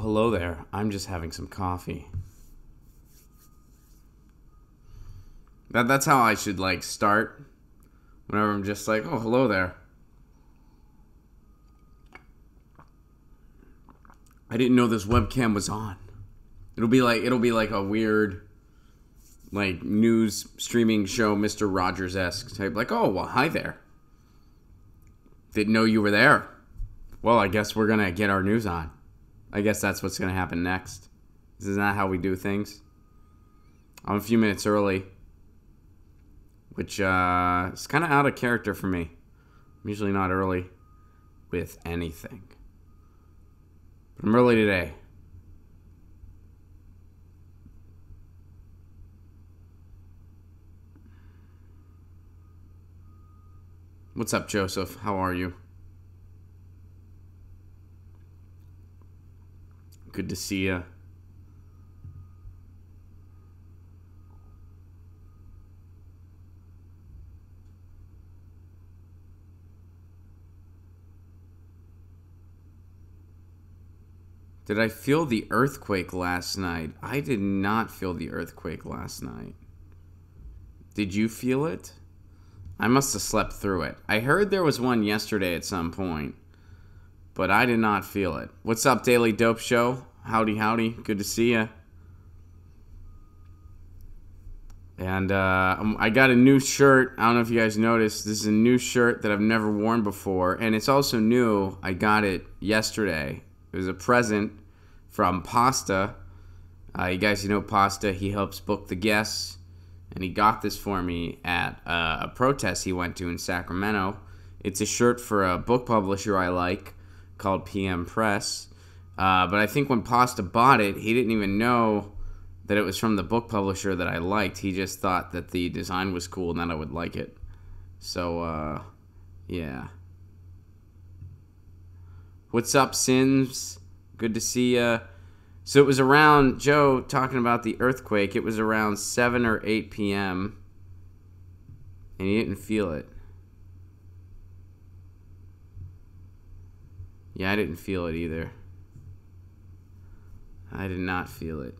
hello there. I'm just having some coffee. That's how I should, start. Whenever I'm just like, oh, hello there. I didn't know this webcam was on. It'll be like a weird, news streaming show, Mr. Rogers-esque type. Like, oh, well, hi there. Didn't know you were there. Well, I guess we're going to get our news on. I guess that's what's going to happen next. This is not how we do things. I'm a few minutes early, which is kind of out of character for me. I'm usually not early with anything. But I'm early today. What's up, Joseph? How are you? Good to see you. Did I feel the earthquake last night? I did not feel the earthquake last night. Did you feel it? I must have slept through it. I heard there was one yesterday at some point, but I did not feel it. What's up, Daily Dope Show? Howdy, howdy. Good to see you. And I got a new shirt. I don't know if you guys noticed. This is a new shirt that I've never worn before, and it's also new. I got it yesterday. It was a present from Pasta. You guys know Pasta. He helps book the guests. And he got this for me at a protest he went to in Sacramento. It's a shirt for a book publisher I like called PM Press. But I think when Pasta bought it, he didn't even know that it was from the book publisher that I liked. He just thought that the design was cool and that I would like it. So, yeah. What's up, Sims? Good to see ya. So it was around, Joe, talking about the earthquake, it was around 7 or 8 p.m., and you didn't feel it. Yeah, I didn't feel it either. I did not feel it.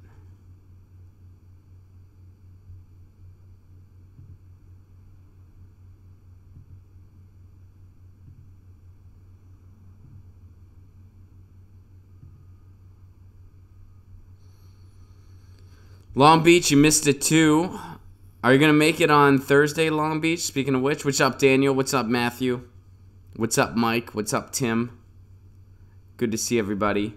Long Beach, you missed it too. Are you going to make it on Thursday, Long Beach? Speaking of which, what's up, Daniel? What's up, Matthew? What's up, Mike? What's up, Tim? Good to see everybody.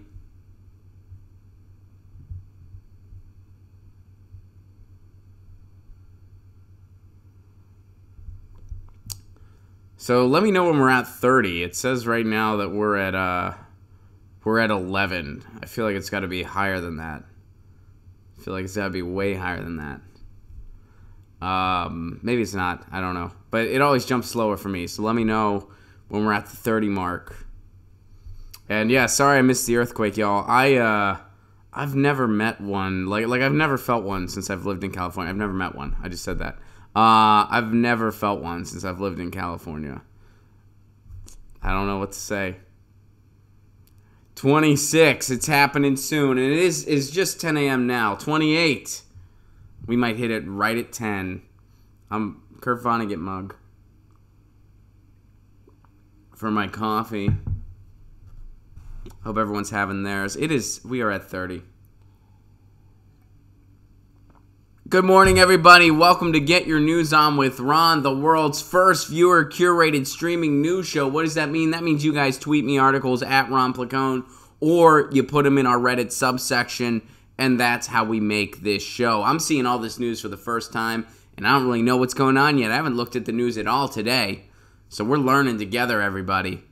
So let me know when we're at 30. It says right now that we're at 11. I feel like it's got to be higher than that. I feel like it's got to be way higher than that. Maybe it's not. I don't know. But it always jumps slower for me. So let me know when we're at the 30 mark. And yeah, sorry I missed the earthquake, y'all. I've never met one. Like I've never felt one since I've lived in California. I've never met one. I just said that. I've never felt one since I've lived in California. I don't know what to say. 26. It's happening soon. And it's just 10 a.m. now. 28. We might hit it right at 10. I'm Kurt Vonnegut mug for my coffee. Hope everyone's having theirs. We are at 30. Good morning, everybody. Welcome to Get Your News On with Ron, the world's first viewer-curated streaming news show. What does that mean? That means you guys tweet me articles at Ron Placone, or you put them in our Reddit subsection, and that's how we make this show. I'm seeing all this news for the first time, and I don't really know what's going on yet. I haven't looked at the news at all today, so we're learning together, everybody.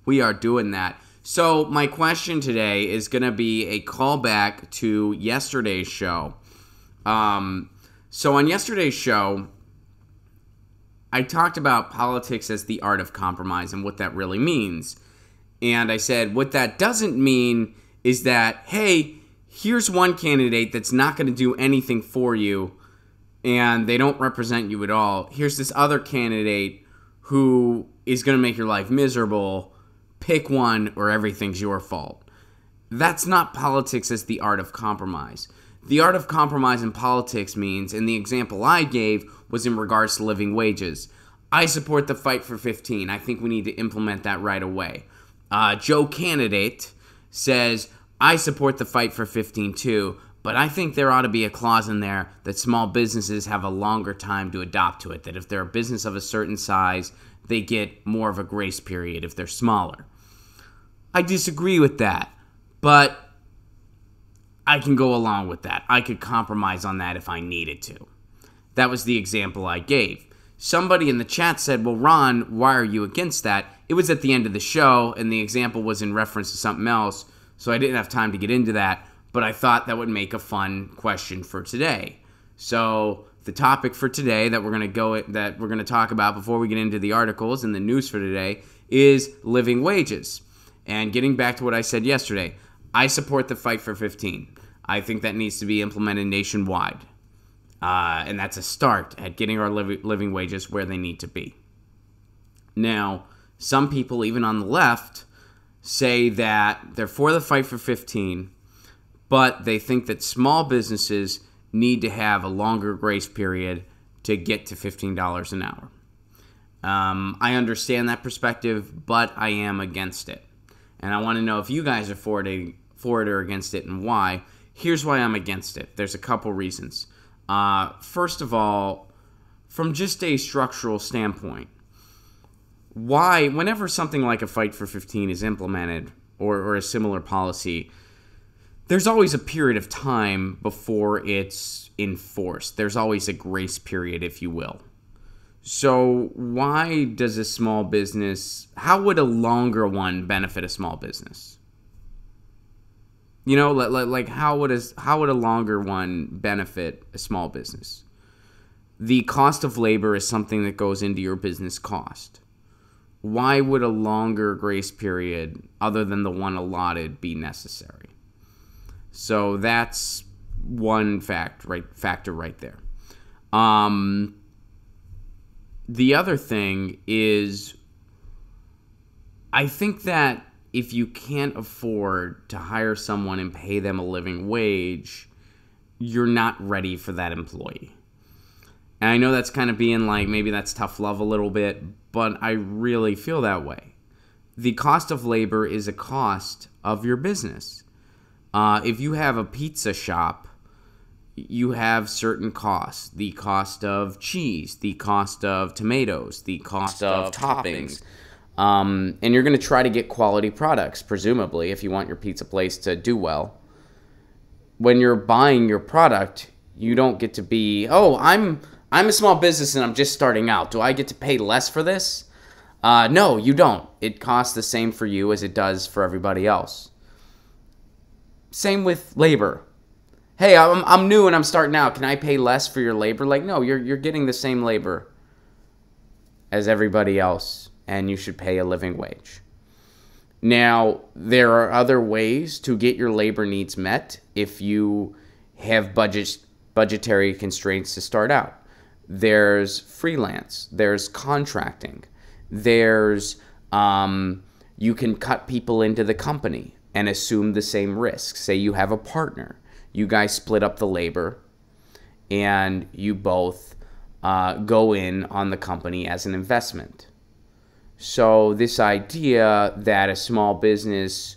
We are doing that. So my question today is going to be a callback to yesterday's show. So on yesterday's show, I talked about politics as the art of compromise and what that really means. And I said, what that doesn't mean is that, hey, here's one candidate that's not going to do anything for you and they don't represent you at all. Here's this other candidate who is going to make your life miserable. Pick one or everything's your fault. That's not politics as the art of compromise. The art of compromise in politics means, and the example I gave was in regards to living wages. I support the fight for 15. I think we need to implement that right away. Joe Candidate says, I support the fight for 15 too, but I think there ought to be a clause in there that small businesses have a longer time to adopt to it, that if they're a business of a certain size, they get more of a grace period if they're smaller. I disagree with that, but I can go along with that. I could compromise on that if I needed to. That was the example I gave. Somebody in the chat said, well, Ron, why are you against that? It was at the end of the show, and the example was in reference to something else, so I didn't have time to get into that, but I thought that would make a fun question for today. So the topic for today that we're going to talk about before we get into the articles and the news for today is living wages. And getting back to what I said yesterday, I support the fight for 15. I think that needs to be implemented nationwide. And that's a start at getting our living wages where they need to be. Now, some people, even on the left, say that they're for the fight for 15, but they think that small businesses need to have a longer grace period to get to $15 an hour. I understand that perspective, but I am against it. And I want to know if you guys are for it or against it and why. Here's why I'm against it. There's a couple reasons. First of all, from just a structural standpoint, whenever something like a fight for 15 is implemented or a similar policy, there's always a period of time before it's enforced. There's always a grace period, if you will. So why does a small business, how would a longer one benefit a small business? You know, like how would a longer one benefit a small business? The cost of labor is something that goes into your business cost. Why would a longer grace period, other than the one allotted, be necessary? So that's one factor right there. The other thing is, I think that if you can't afford to hire someone and pay them a living wage, you're not ready for that employee. And I know that's kind of being like, maybe that's tough love a little bit, but I really feel that way. The cost of labor is a cost of your business. If you have a pizza shop, you have certain costs. The cost of cheese, the cost of tomatoes, the cost of toppings. And you're going to try to get quality products, presumably, if you want your pizza place to do well. When you're buying your product, you don't get to be, oh, I'm a small business and I'm just starting out. Do I get to pay less for this? No, you don't. It costs the same for you as it does for everybody else. Same with labor. Hey, I'm new and I'm starting out. Can I pay less for your labor? Like, no, you're getting the same labor as everybody else, and you should pay a living wage. Now, there are other ways to get your labor needs met if you have budgetary constraints to start out. There's freelance. There's contracting. There's you can cut people into the company and assume the same risk. Say you have a partner. You guys split up the labor, and you both go in on the company as an investment. So this idea that a small business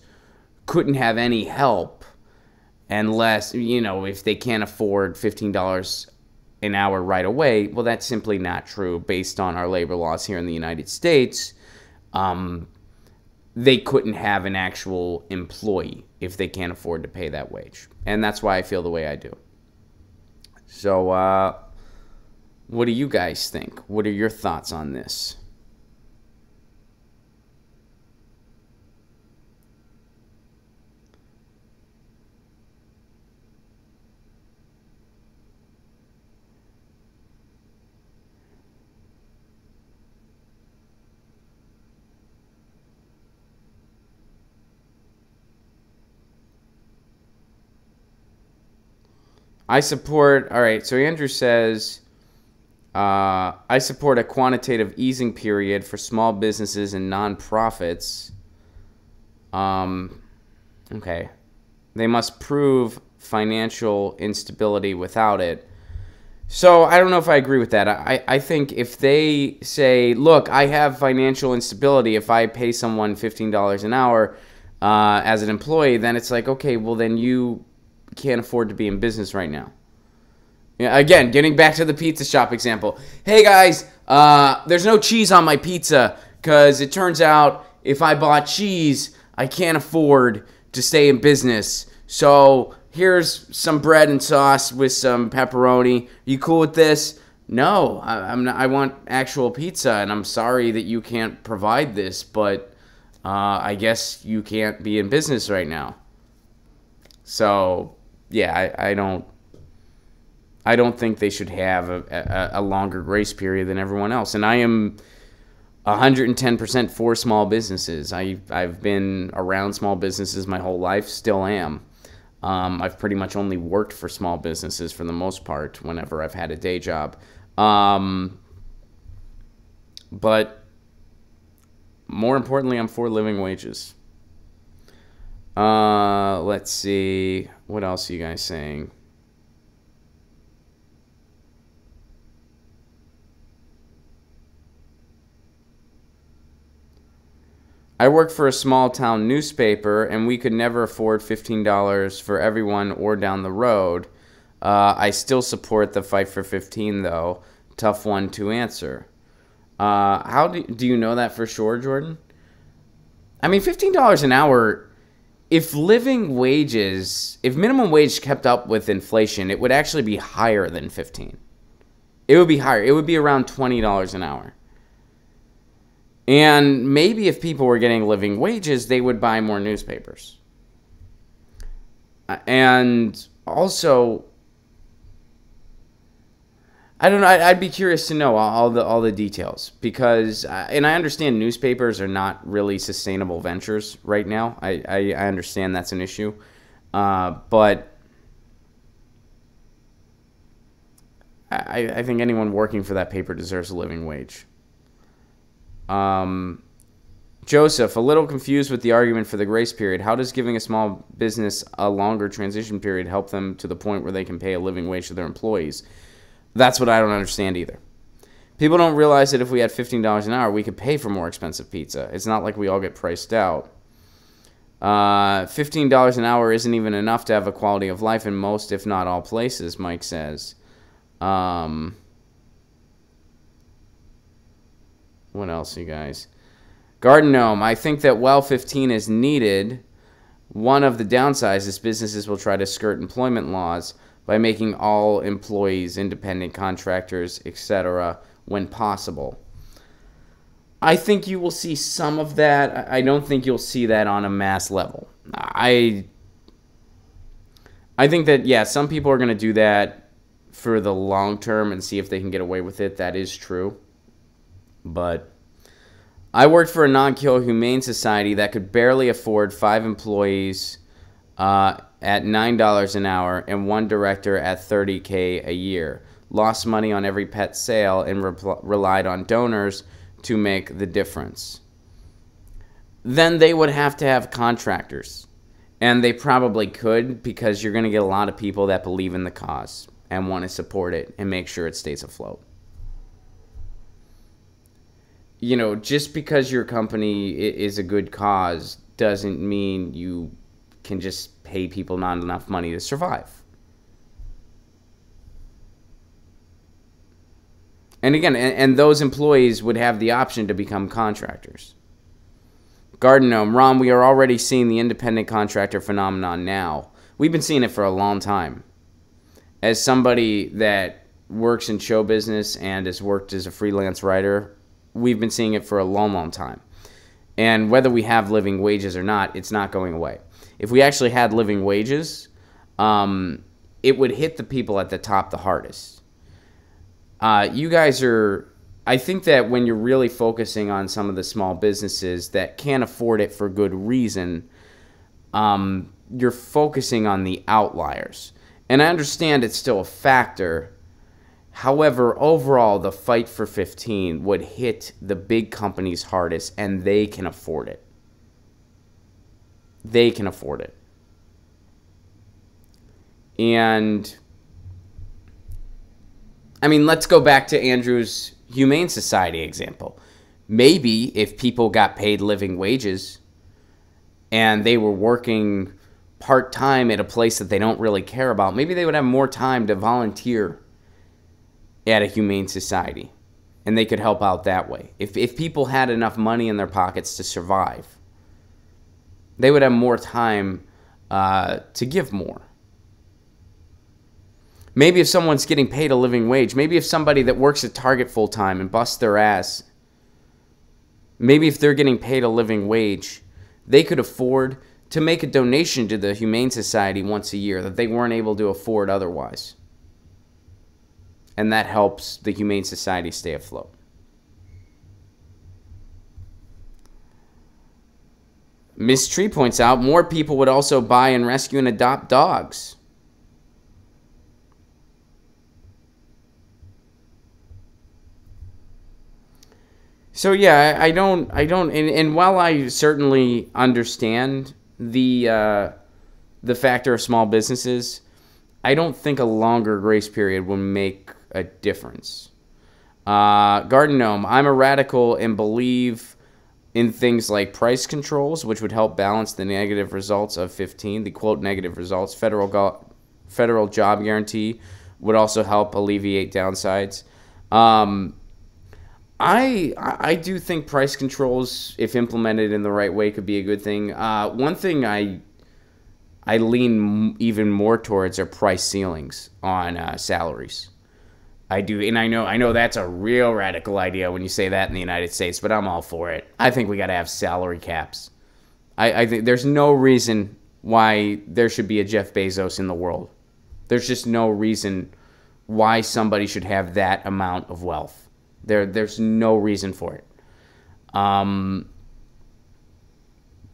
couldn't have any help unless, if they can't afford $15 an hour right away, well, that's simply not true based on our labor laws here in the United States. They couldn't have an actual employee if they can't afford to pay that wage. And that's why I feel the way I do. So, what do you guys think? What are your thoughts on this? So Andrew says, I support a quantitative easing period for small businesses and nonprofits. Okay. They must prove financial instability without it. So I don't know if I agree with that. I think if they say, look, I have financial instability, if I pay someone $15 an hour as an employee, then it's like, okay, well, then you can't afford to be in business right now. Yeah, again, getting back to the pizza shop example. Hey, guys, there's no cheese on my pizza because it turns out if I bought cheese, I can't afford to stay in business. So here's some bread and sauce with some pepperoni. Are you cool with this? No, I'm not. I want actual pizza, and I'm sorry that you can't provide this, but I guess you can't be in business right now. So yeah, I don't think they should have a longer grace period than everyone else. And I am 110% for small businesses. I've been around small businesses my whole life, still am. I've pretty much only worked for small businesses for the most part whenever I've had a day job. But more importantly, I'm for living wages. Let's see. What else are you guys saying? I work for a small town newspaper, and we could never afford $15 for everyone or down the road. I still support the fight for 15, though. Tough one to answer. How do you know that for sure, Jordan? I mean, $15 an hour, if living wages, if minimum wage kept up with inflation, it would actually be higher than 15. It would be higher. It would be around $20 an hour. And maybe if people were getting living wages, they would buy more newspapers. And also, I don't know. I'd be curious to know all the details because, and I understand newspapers are not really sustainable ventures right now. I understand that's an issue, but I think anyone working for that paper deserves a living wage. Joseph, a little confused with the argument for the grace period. How does giving a small business a longer transition period help them to the point where they can pay a living wage to their employees? That's what I don't understand either. People don't realize that if we had $15 an hour, we could pay for more expensive pizza. It's not like we all get priced out. $15 an hour isn't even enough to have a quality of life in most, if not all places, Mike says. What else, you guys? Garden Gnome, I think that while 15 is needed, one of the downsides is businesses will try to skirt employment laws by making all employees independent contractors, etc., when possible. I think you will see some of that. I don't think you'll see that on a mass level. I think that, yeah, some people are going to do that for the long term and see if they can get away with it. That is true. But I worked for a non-kill humane society that could barely afford 5 employees at $9 an hour and 1 director at $30K a year. Lost money on every pet sale and relied on donors to make the difference. Then they would have to have contractors. And they probably could because you're going to get a lot of people that believe in the cause and want to support it and make sure it stays afloat. You know, just because your company is a good cause doesn't mean you can just pay people not enough money to survive. And again, and those employees would have the option to become contractors. Garden Gnome, Ron, we are already seeing the independent contractor phenomenon now. We've been seeing it for a long time. As somebody that works in show business and has worked as a freelance writer, we've been seeing it for a long, long time. And whether we have living wages or not, it's not going away. If we actually had living wages, it would hit the people at the top the hardest. You guys are, I think that when you're really focusing on some of the small businesses that can't afford it for good reason, you're focusing on the outliers. And I understand it's still a factor. However, overall, the fight for 15 would hit the big companies hardest, and they can afford it. They can afford it. And, I mean, let's go back to Andrew's Humane Society example. Maybe if people got paid living wages and they were working part-time at a place that they don't really care about, maybe they would have more time to volunteer at a Humane Society, and they could help out that way. If people had enough money in their pockets to survive, they would have more time to give more. Maybe if someone's getting paid a living wage, maybe if somebody that works at Target full-time and busts their ass, maybe if they're getting paid a living wage, they could afford to make a donation to the Humane Society once a year that they weren't able to afford otherwise. And that helps the Humane Society stay afloat. Miss Tree points out more people would also buy and rescue and adopt dogs. So yeah, I don't, and while I certainly understand the factor of small businesses, I don't think a longer grace period will make a difference. Garden Gnome, I'm a radical and believe in things like price controls, which would help balance the negative results of 15, the quote negative results. Federal job guarantee would also help alleviate downsides. I do think price controls, if implemented in the right way, could be a good thing. One thing I lean even more towards are price ceilings on salaries. I do, and I know that's a real radical idea when you say that in the United States, but I'm all for it. I think we got to have salary caps. I think there's no reason why there should be a Jeff Bezos in the world. There's just no reason why somebody should have that amount of wealth. There's no reason for it.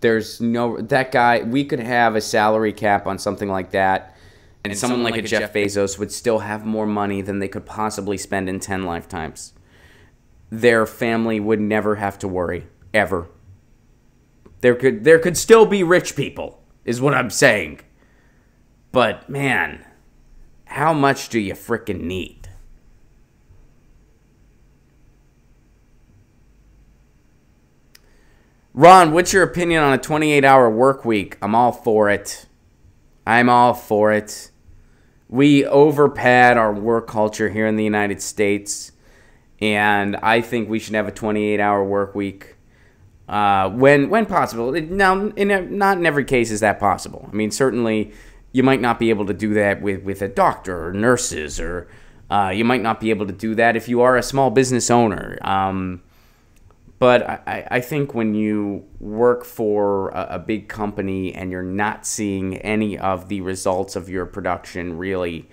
That guy, we could have a salary cap on something like that, and someone like a Jeff Bezos would still have more money than they could possibly spend in 10 lifetimes. Their family would never have to worry, ever. There could still be rich people, is what I'm saying. But, man, how much do you frickin' need? Ron, what's your opinion on a 28-hour work week? I'm all for it. I'm all for it. We overpad our work culture here in the United States, and I think we should have a 28-hour work week when possible. Now, not in every case is that possible. I mean, certainly you might not be able to do that with a doctor or nurses, or you might not be able to do that if you are a small business owner. But I think when you work for a big company and you're not seeing any of the results of your production really,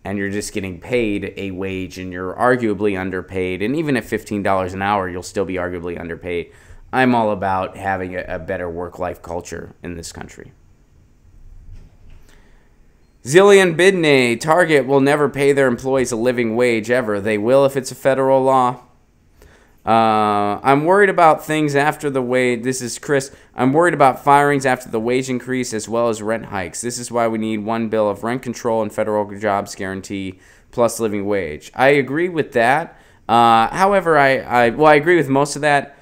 and you're just getting paid a wage and you're arguably underpaid, and even at $15 an hour, you'll still be arguably underpaid. I'm all about having a better work-life culture in this country. Zillion Bidney, Target will never pay their employees a living wage ever. They will if it's a federal law. I'm worried about things after the wage. This is Chris. I'm worried about firings after the wage increase as well as rent hikes. This is why we need one bill of rent control and federal jobs guarantee plus living wage. I agree with that. However, I agree with most of that.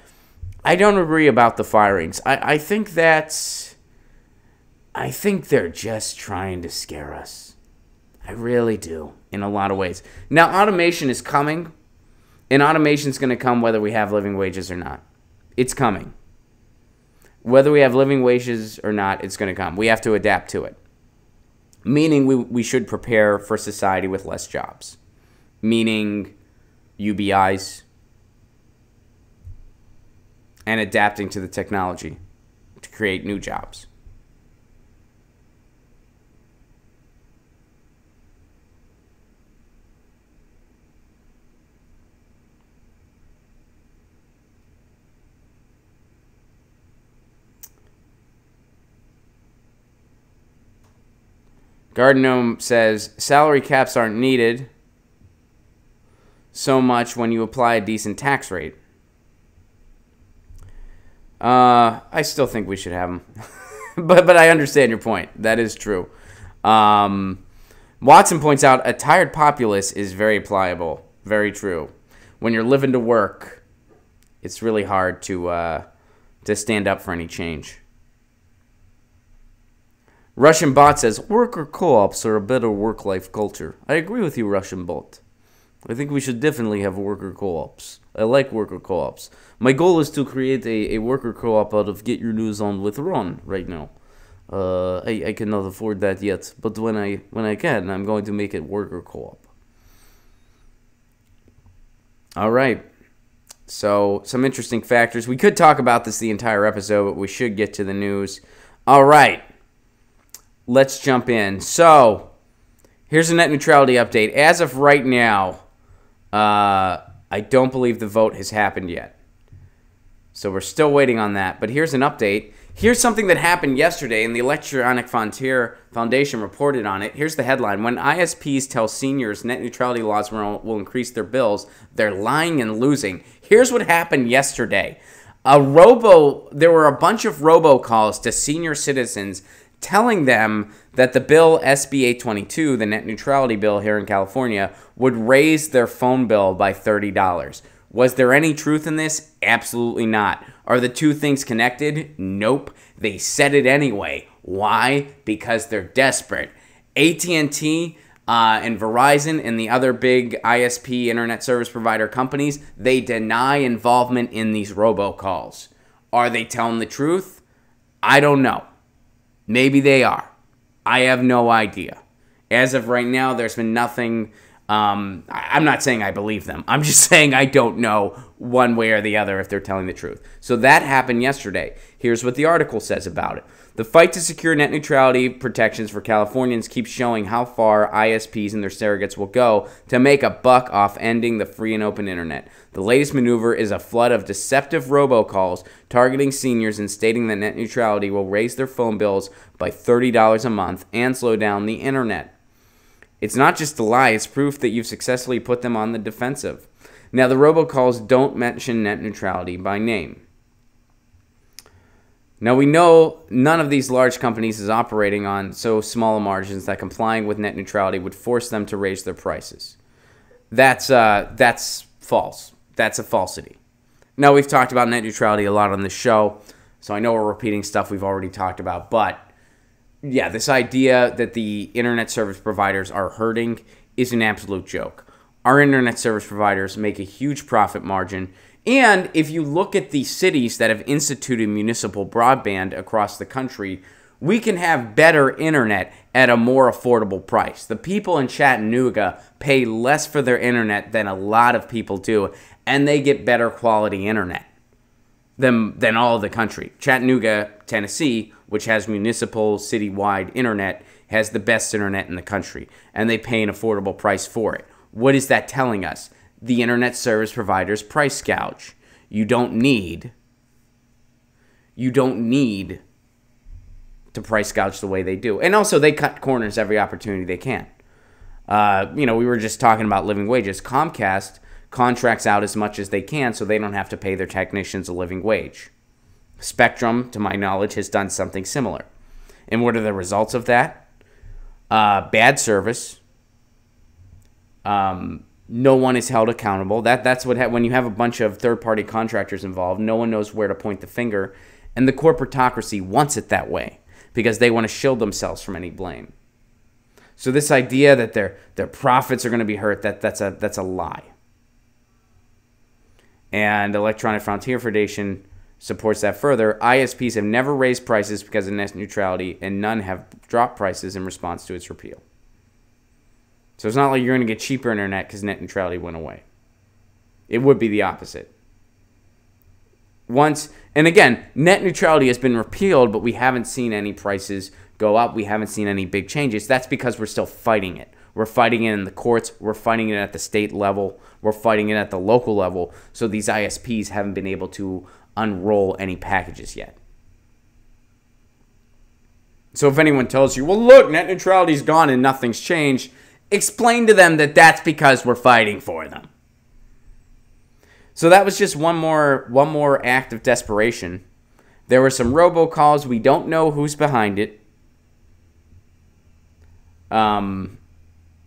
I don't agree about the firings. I think they're just trying to scare us. I really do, in a lot of ways. Now, automation is coming. And automation is going to come whether we have living wages or not. It's coming. Whether we have living wages or not, it's going to come. We have to adapt to it. Meaning we should prepare for society with less jobs. Meaning UBIs. And adapting to the technology to create new jobs. Garden Gnome says, salary caps aren't needed so much when you apply a decent tax rate. I still think we should have them. but I understand your point. That is true. Watson points out a tired populace is very pliable. Very true. When you're living to work, it's really hard to stand up for any change. Russian Bot says, worker co-ops are a better work-life culture. I agree with you, Russian Bot. I think we should definitely have worker co-ops. I like worker co-ops. My goal is to create a worker co-op out of GetYourNewsOnWithRon right now. I cannot afford that yet, but when I can, I'm going to make it worker co-op. All right. So, some interesting factors. We could talk about this the entire episode, but we should get to the news. All right. Let's jump in. So, here's a net neutrality update. As of right now, I don't believe the vote has happened yet. So, we're still waiting on that. But here's an update. Here's something that happened yesterday, and the Electronic Frontier Foundation reported on it. Here's the headline. When ISPs tell seniors net neutrality laws will increase their bills, they're lying and losing. Here's what happened yesterday. There were a bunch of robo calls to senior citizens telling them that the bill SB 822, the net neutrality bill here in California, would raise their phone bill by $30. Was there any truth in this? Absolutely not. Are the two things connected? Nope. They said it anyway. Why? Because they're desperate. AT&T and Verizon and the other big ISP internet service provider companies, they deny involvement in these robocalls. Are they telling the truth? I don't know. Maybe they are. I have no idea. As of right now, there's been nothing. I'm not saying I believe them. I'm just saying I don't know one way or the other if they're telling the truth. So that happened yesterday. Here's what the article says about it. The fight to secure net neutrality protections for Californians keeps showing how far ISPs and their surrogates will go to make a buck off ending the free and open internet. The latest maneuver is a flood of deceptive robocalls targeting seniors and stating that net neutrality will raise their phone bills by $30 a month and slow down the internet. It's not just a lie, it's proof that you've successfully put them on the defensive. Now, the robocalls don't mention net neutrality by name. Now, we know none of these large companies is operating on so small margins that complying with net neutrality would force them to raise their prices. That's false. That's a falsity. Now, we've talked about net neutrality a lot on this show, so I know we're repeating stuff we've already talked about, but yeah, this idea that the internet service providers are hurting is an absolute joke. Our internet service providers make a huge profit margin. And if you look at the cities that have instituted municipal broadband across the country, we can have better internet at a more affordable price. The people in Chattanooga pay less for their internet than a lot of people do, and they get better quality internet than all of the country. Chattanooga, Tennessee, which has municipal citywide internet, has the best internet in the country, and they pay an affordable price for it. What is that telling us? The internet service providers price gouge. You don't need to price gouge the way they do. And also, they cut corners every opportunity they can. We were just talking about living wages. Comcast contracts out as much as they can so they don't have to pay their technicians a living wage. Spectrum, to my knowledge, has done something similar. And what are the results of that? Bad service. No one is held accountable. That's what when you have a bunch of third-party contractors involved, no one knows where to point the finger, and the corporatocracy wants it that way because they want to shield themselves from any blame. So this idea that their profits are going to be hurt, that's a lie. And Electronic Frontier Foundation supports that further. ISPs have never raised prices because of net neutrality, and none have dropped prices in response to its repeal. So it's not like you're going to get cheaper internet because net neutrality went away. It would be the opposite. And again, net neutrality has been repealed, but we haven't seen any prices go up. We haven't seen any big changes. That's because we're still fighting it. We're fighting it in the courts. We're fighting it at the state level. We're fighting it at the local level. So these ISPs haven't been able to unroll any packages yet. So if anyone tells you, well, look, net neutrality's gone and nothing's changed, explain to them that that's because we're fighting for them. So that was just one more act of desperation. There were some robocalls. We don't know who's behind it.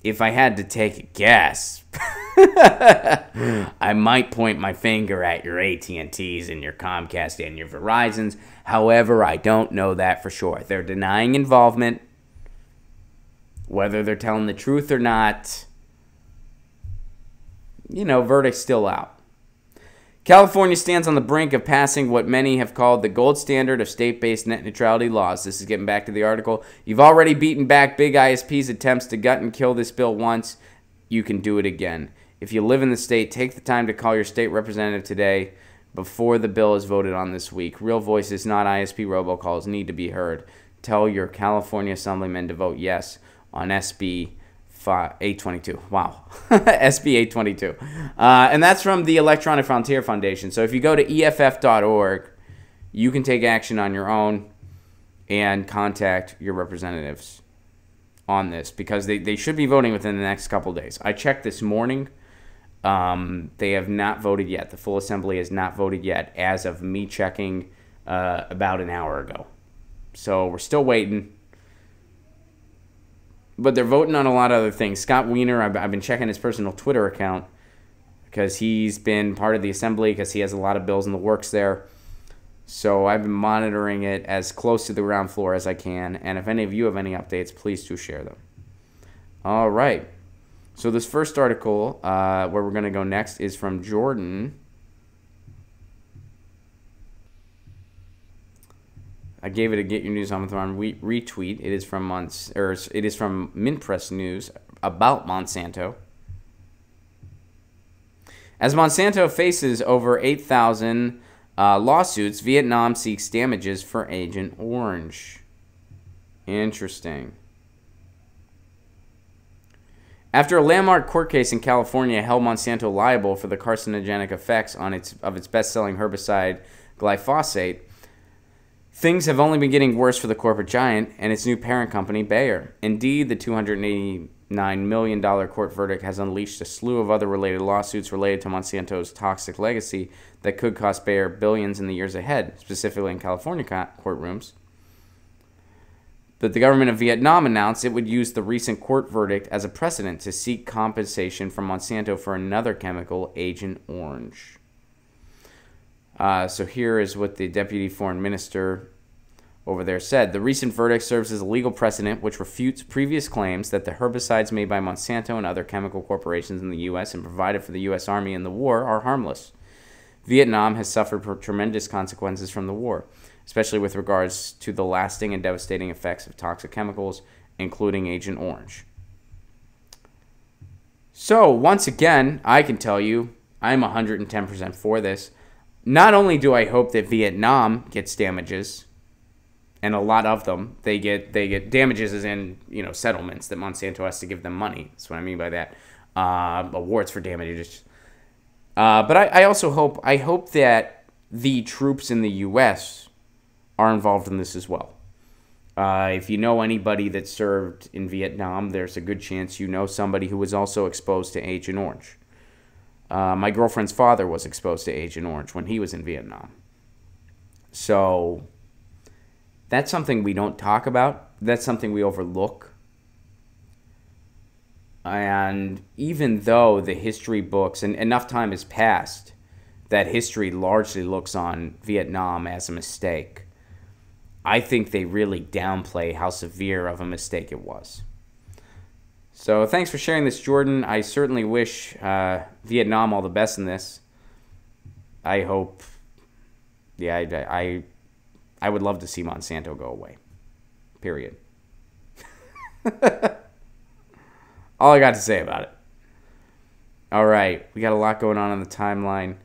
if I had to take a guess, I might point my finger at your AT&Ts and your Comcast and your Verizons. However, I don't know that for sure. They're denying involvement. Whether they're telling the truth or not, verdict's still out. California stands on the brink of passing what many have called the gold standard of state-based net neutrality laws. This is getting back to the article. You've already beaten back big ISPs' attempts to gut and kill this bill once. You can do it again. If you live in the state, take the time to call your state representative today before the bill is voted on this week. Real voices, not ISP robocalls, need to be heard. Tell your California assemblyman to vote yes on SB 822. Wow. SB 822. And that's from the Electronic Frontier Foundation. So if you go to EFF.org, you can take action on your own and contact your representatives on this, because they should be voting within the next couple days. I checked this morning. They have not voted yet. The full assembly has not voted yet as of me checking about an hour ago. So we're still waiting. But they're voting on a lot of other things. Scott Wiener, I've been checking his personal Twitter account because he's been part of the assembly because he has a lot of bills in the works there. So I've been monitoring it as close to the ground floor as I can. And if any of you have any updates, please do share them. All right. So this first article, where we're going to go next, is from Jordan. I gave it a Get Your News On With Ron retweet. It is from Mint Press News about Monsanto. As Monsanto faces over 8,000 lawsuits, Vietnam seeks damages for Agent Orange. Interesting. After a landmark court case in California held Monsanto liable for the carcinogenic effects of its best-selling herbicide glyphosate, things have only been getting worse for the corporate giant and its new parent company, Bayer. Indeed, the $289 million court verdict has unleashed a slew of other related lawsuits related to Monsanto's toxic legacy that could cost Bayer billions in the years ahead, specifically in California courtrooms. But the government of Vietnam announced it would use the recent court verdict as a precedent to seek compensation from Monsanto for another chemical, Agent Orange. So here is what the deputy foreign minister over there said. The recent verdict serves as a legal precedent which refutes previous claims that the herbicides made by Monsanto and other chemical corporations in the U.S. and provided for the U.S. Army in the war are harmless. Vietnam has suffered tremendous consequences from the war, especially with regards to the lasting and devastating effects of toxic chemicals, including Agent Orange. So, once again, I can tell you, I'm 110% for this. Not only do I hope that Vietnam gets damages, and a lot of them, they get damages as in, settlements that Monsanto has to give them money. That's what I mean by that. Awards for damages. But I also hope that the troops in the U.S. are involved in this as well. If you know anybody that served in Vietnam, there's a good chance you know somebody who was also exposed to Agent Orange. My girlfriend's father was exposed to Agent Orange when he was in Vietnam. So that's something we don't talk about. That's something we overlook. And even though the history books, and enough time has passed, that history largely looks on Vietnam as a mistake, I think they really downplay how severe of a mistake it was. So thanks for sharing this, Jordan. I certainly wish Vietnam all the best in this. I hope, I would love to see Monsanto go away. Period. All I got to say about it. All right, we got a lot going on the timeline,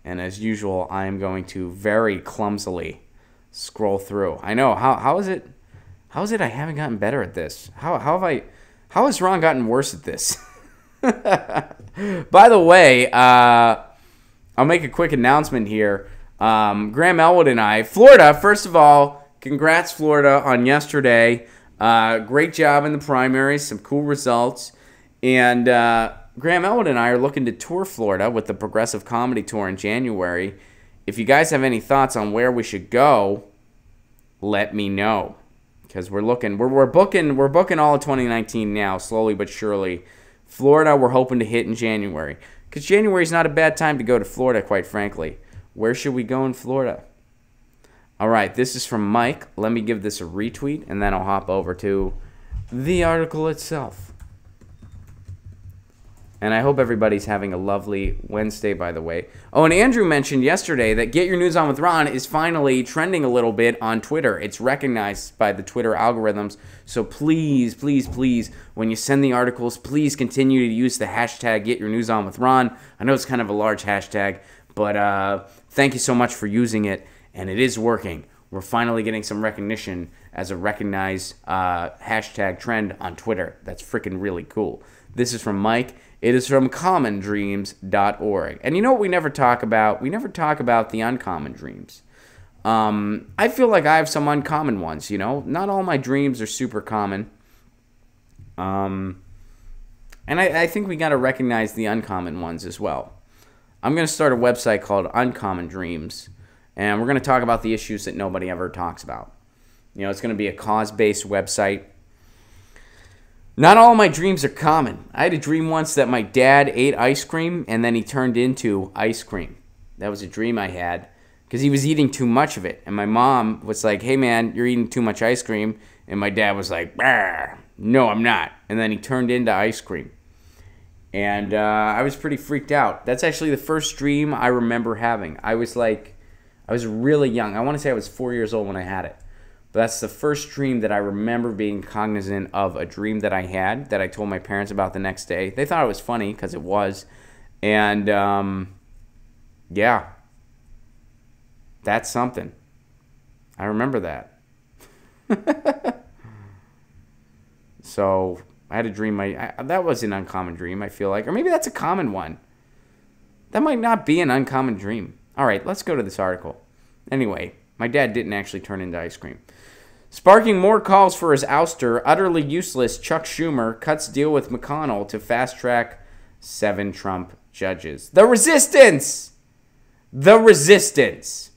and as usual, I am going to very clumsily scroll through. I know, how is it I haven't gotten better at this? How has Ron gotten worse at this? By the way, I'll make a quick announcement here. Graham Elwood and I, Florida, first of all, congrats Florida on yesterday. Great job in the primaries, some cool results. And Graham Elwood and I are looking to tour Florida with the Progressive Comedy Tour in January. If you guys have any thoughts on where we should go, let me know. because we're booking all of 2019 now, slowly but surely. Florida, we're hoping to hit in January, because January is not a bad time to go to Florida, quite frankly. Where should we go in Florida? All right, this is from Mike. Let me give this a retweet, and then I'll hop over to the article itself. And I hope everybody's having a lovely Wednesday, by the way. Oh, and Andrew mentioned yesterday that Get Your News On with Ron is finally trending a little bit on Twitter. It's recognized by the Twitter algorithms. So please, please, please, when you send the articles, please continue to use the hashtag Get Your News On with Ron. I know it's kind of a large hashtag, but thank you so much for using it. And it is working. We're finally getting some recognition as a recognized hashtag trend on Twitter. That's freaking really cool. This is from Mike. It is from commondreams.org. And you know what we never talk about? We never talk about the uncommon dreams. I feel like I have some uncommon ones, you know? Not all my dreams are super common. And I think we got to recognize the uncommon ones as well. I'm going to start a website called Uncommon Dreams. And we're going to talk about the issues that nobody ever talks about. You know, it's going to be a cause-based website. Not all my dreams are common. I had a dream once that my dad ate ice cream and then he turned into ice cream. That was a dream I had because he was eating too much of it. And my mom was like, hey man, you're eating too much ice cream. And my dad was like, no, I'm not. And then he turned into ice cream. And I was pretty freaked out. That's actually the first dream I remember having. I was really young. I want to say I was 4 years old when I had it. But that's the first dream that I remember being cognizant of a dream that I had that I told my parents about the next day. They thought it was funny because it was. And, yeah. That's something. I remember that. So, I had a dream. That was an uncommon dream, I feel like. Or maybe that's a common one. That might not be an uncommon dream. All right, let's go to this article. Anyway, my dad didn't actually turn into ice cream. Sparking more calls for his ouster, utterly useless Chuck Schumer cuts deal with McConnell to fast-track 7 Trump judges. The resistance! The resistance!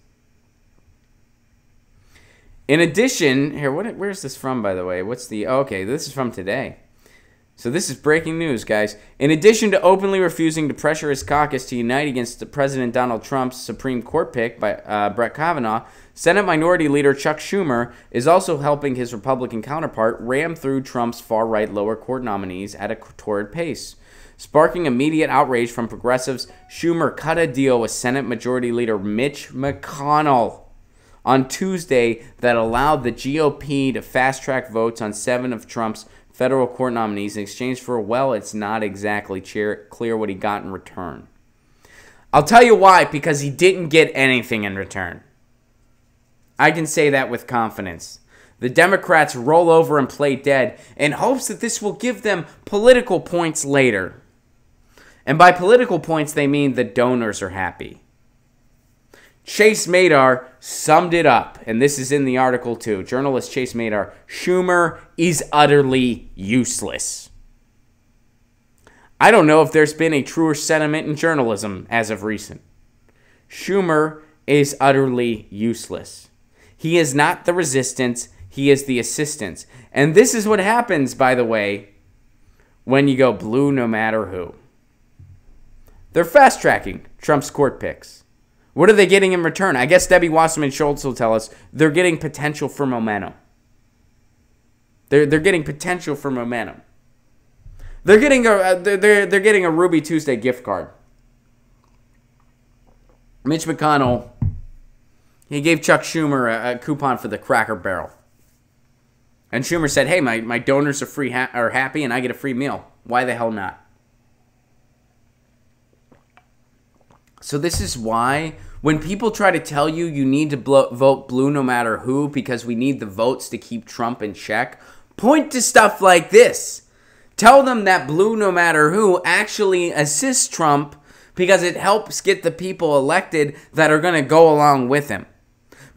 In addition, here, where's this from, by the way? Okay, this is from today. So this is breaking news, guys. In addition to openly refusing to pressure his caucus to unite against President Donald Trump's Supreme Court pick by Brett Kavanaugh, Senate Minority Leader Chuck Schumer is also helping his Republican counterpart ram through Trump's far-right lower court nominees at a torrid pace. Sparking immediate outrage from progressives, Schumer cut a deal with Senate Majority Leader Mitch McConnell on Tuesday that allowed the GOP to fast-track votes on 7 of Trump's federal court nominees in exchange for, well, it's not exactly clear what he got in return. I'll tell you why, because he didn't get anything in return. I can say that with confidence. The Democrats roll over and play dead in hopes that this will give them political points later. And by political points, they mean the donors are happy. Chase Madar summed it up, and this is in the article too. Journalist Chase Madar, Schumer is utterly useless. I don't know if there's been a truer sentiment in journalism as of recent. Schumer is utterly useless. He is not the resistance, he is the assistance. And this is what happens, by the way, when you go blue no matter who. They're fast-tracking Trump's court picks. What are they getting in return? I guess Debbie Wasserman Schultz will tell us they're getting potential for momentum. They're getting potential for momentum. They're getting a Ruby Tuesday gift card. Mitch McConnell, he gave Chuck Schumer a coupon for the Cracker Barrel. And Schumer said, hey, my donors are happy and I get a free meal. Why the hell not? So this is why when people try to tell you you need to vote blue no matter who because we need the votes to keep Trump in check, point to stuff like this. Tell them that blue no matter who actually assists Trump because it helps get the people elected that are going to go along with him.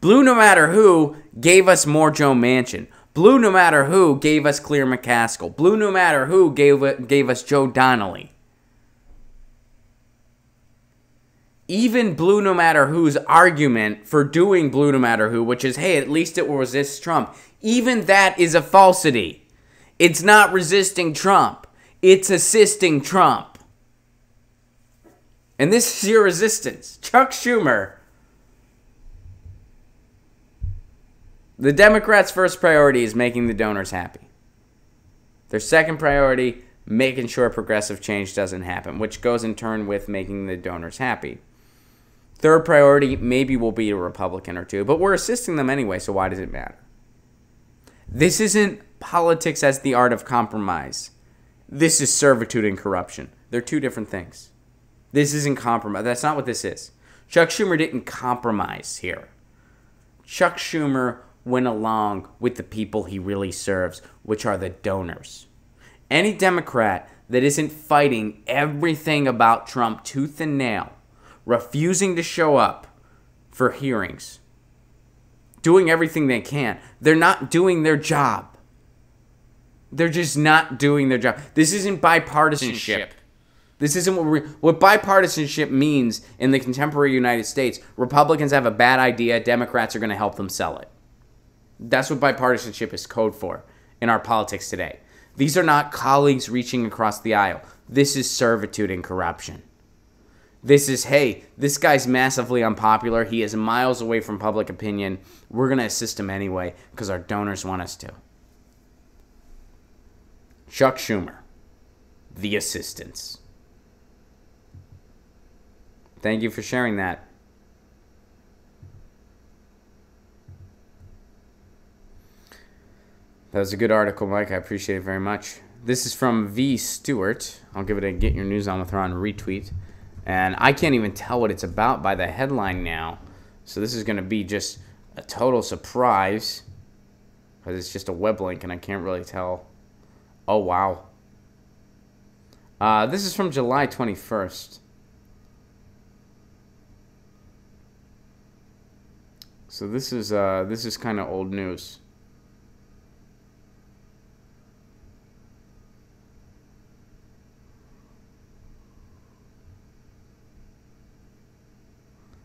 Blue no matter who gave us more Joe Manchin. Blue no matter who gave us Claire McCaskill. Blue no matter who gave us Joe Donnelly. even Blue No Matter Who's argument for doing Blue No Matter Who, which is, hey, at least it will resist Trump, even that is a falsity. It's not resisting Trump. It's assisting Trump. And this is your resistance. Chuck Schumer. The Democrats' first priority is making the donors happy. Their second priority, making sure progressive change doesn't happen, which goes in turn with making the donors happy. Third priority, maybe we'll beat a Republican or two, but we're assisting them anyway, so why does it matter? This isn't politics as the art of compromise. This is servitude and corruption. They're two different things. This isn't compromise. That's not what this is. Chuck Schumer didn't compromise here. Chuck Schumer went along with the people he really serves, which are the donors. Any Democrat that isn't fighting everything about Trump tooth and nail, refusing to show up for hearings, doing everything they can, they're not doing their job. They're just not doing their job. This isn't bipartisanship. This isn't what bipartisanship means in the contemporary United States. Republicans have a bad idea. Democrats are going to help them sell it. That's what bipartisanship is code for in our politics today. These are not colleagues reaching across the aisle. This is servitude and corruption. This is, hey, this guy's massively unpopular. He is miles away from public opinion. We're going to assist him anyway because our donors want us to. Chuck Schumer, the assistants. Thank you for sharing that. That was a good article, Mike. I appreciate it very much. This is from V. Stewart. I'll give it a Get Your News On With Ron retweet. And I can't even tell what it's about by the headline now. So this is going to be just a total surprise. Because it's just a web link and I can't really tell. Oh, wow. This is from July 21st. So this is kind of old news.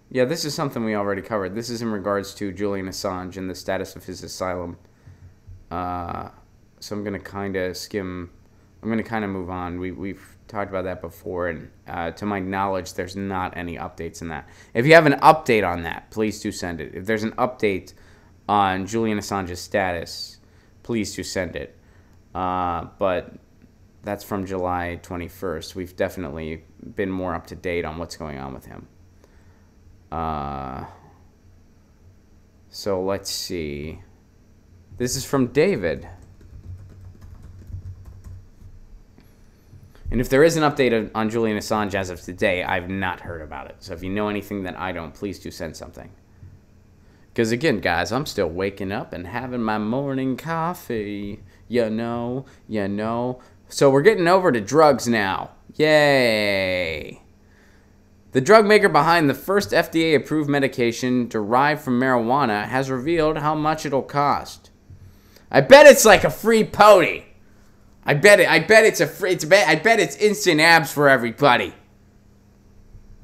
Yeah, this is something we already covered. This is in regards to Julian Assange and the status of his asylum. So I'm going to kind of skim. I'm going to kind of move on. We've talked about that before, and to my knowledge, there's not any updates in that. If you have an update on that, please do send it. If there's an update on Julian Assange's status, please do send it. But that's from July 21st. We've definitely been more up to date on what's going on with him. So let's see. This is from David. And if there is an update on Julian Assange as of today, I've not heard about it. So if you know anything that I don't, please do send something. Because again, guys, I'm still waking up and having my morning coffee. You know. So we're getting over to drugs now. Yay. The drug maker behind the first FDA-approved medication derived from marijuana has revealed how much it'll cost. I bet it's like a free pony. I bet it's instant abs for everybody.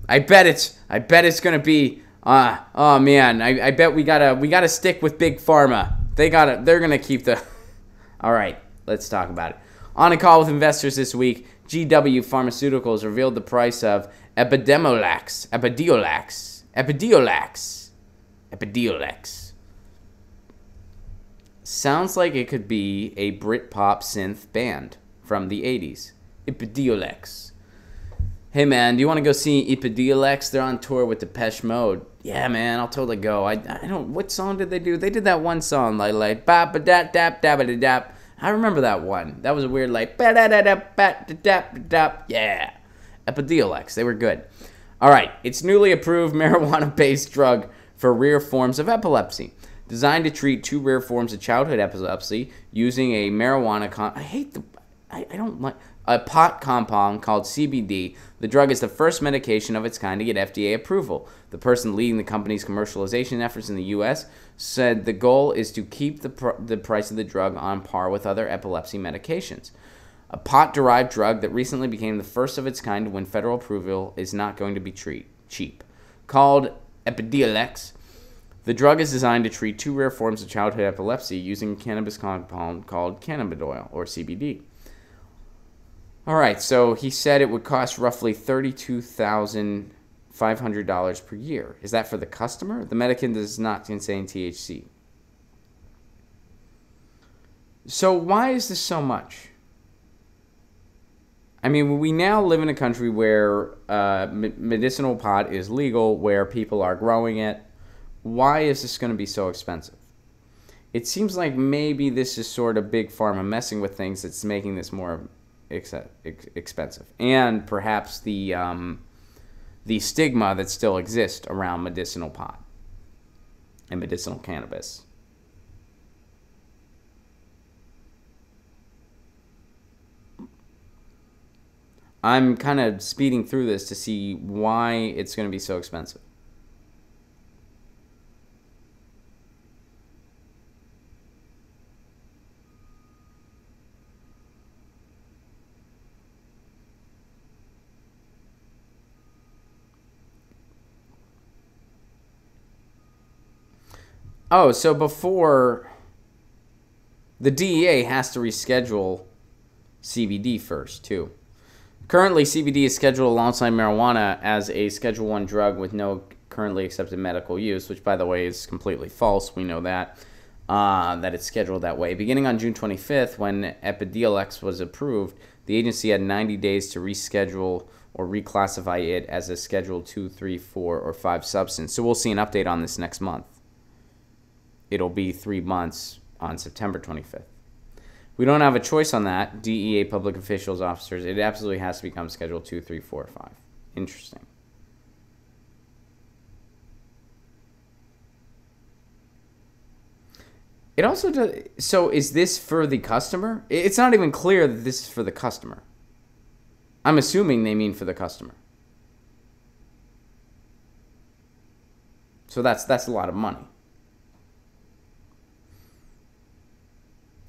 I bet it's gonna be. Oh man, I bet we gotta stick with Big Pharma. They're gonna keep the. All right, let's talk about it. On a call with investors this week, GW Pharmaceuticals revealed the price of Epidiolex. Sounds like it could be a Britpop synth band from the 80s. Epidiolex. Hey man, do you want to go see Epidiolex? They're on tour with Depeche Mode. Yeah man, I'll totally go. I don't. What song did they do? They did that one song like ba ba da dap da ba da dap. I remember that one. That was a weird like ba da da da ba da dap dap. Yeah, Epidiolex. They were good. All right, it's newly approved marijuana-based drug for rare forms of epilepsy. Designed to treat two rare forms of childhood epilepsy using a marijuana a pot compound called CBD. The drug is the first medication of its kind to get FDA approval. The person leading the company's commercialization efforts in the U.S. said the goal is to keep the price of the drug on par with other epilepsy medications. A pot-derived drug that recently became the first of its kind to win federal approval is not going to be cheap. called Epidiolex. The drug is designed to treat 2 rare forms of childhood epilepsy using a cannabis compound called cannabidiol, or CBD. All right, so he said it would cost roughly $32,500 per year. Is that for the customer? The medicament does not contain THC. So why is this so much? I mean, we now live in a country where medicinal pot is legal, where people are growing it. Why is this going to be so expensive? It seems like maybe this is sort of big pharma messing with things that's making this more expensive. And perhaps the stigma that still exists around medicinal pot and medicinal cannabis. I'm kind of speeding through this to see why it's going to be so expensive. Oh, so before, the DEA has to reschedule CBD first, too. Currently, CBD is scheduled alongside marijuana as a Schedule 1 drug with no currently accepted medical use, which, by the way, is completely false. We know that it's scheduled that way. Beginning on June 25th, when Epidiolex was approved, the agency had 90 days to reschedule or reclassify it as a Schedule 2, 3, 4, or 5 substance. So we'll see an update on this next month. It'll be 3 months on September 25th. We don't have a choice on that. DEA public officials, officers, it absolutely has to become Schedule 2, 3, 4, 5. Interesting. It also does. So is this for the customer? It's not even clear that this is for the customer. I'm assuming they mean for the customer. So that's a lot of money.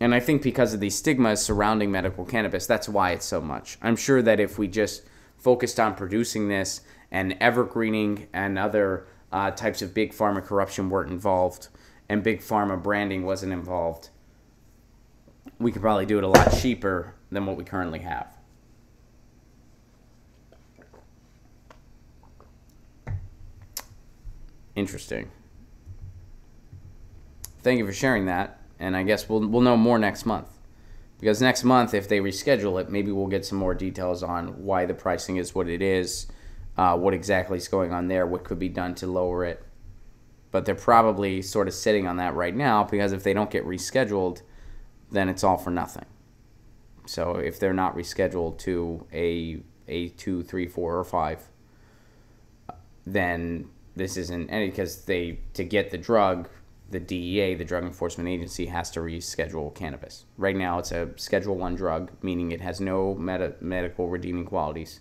And I think because of the stigmas surrounding medical cannabis, that's why it's so much. I'm sure that if we just focused on producing this and evergreening and other types of big pharma corruption weren't involved and big pharma branding wasn't involved, we could probably do it a lot cheaper than what we currently have. Interesting. Thank you for sharing that. And I guess we'll know more next month. Because next month, if they reschedule it, maybe we'll get some more details on why the pricing is what it is, what exactly is going on there, what could be done to lower it. But they're probably sort of sitting on that right now, because if they don't get rescheduled, then it's all for nothing. So if they're not rescheduled to a 2, 3, 4, or 5, then this isn't any, because to get the drug, the DEA, the Drug Enforcement Agency, has to reschedule cannabis. Right now, it's a Schedule 1 drug, meaning it has no medical redeeming qualities.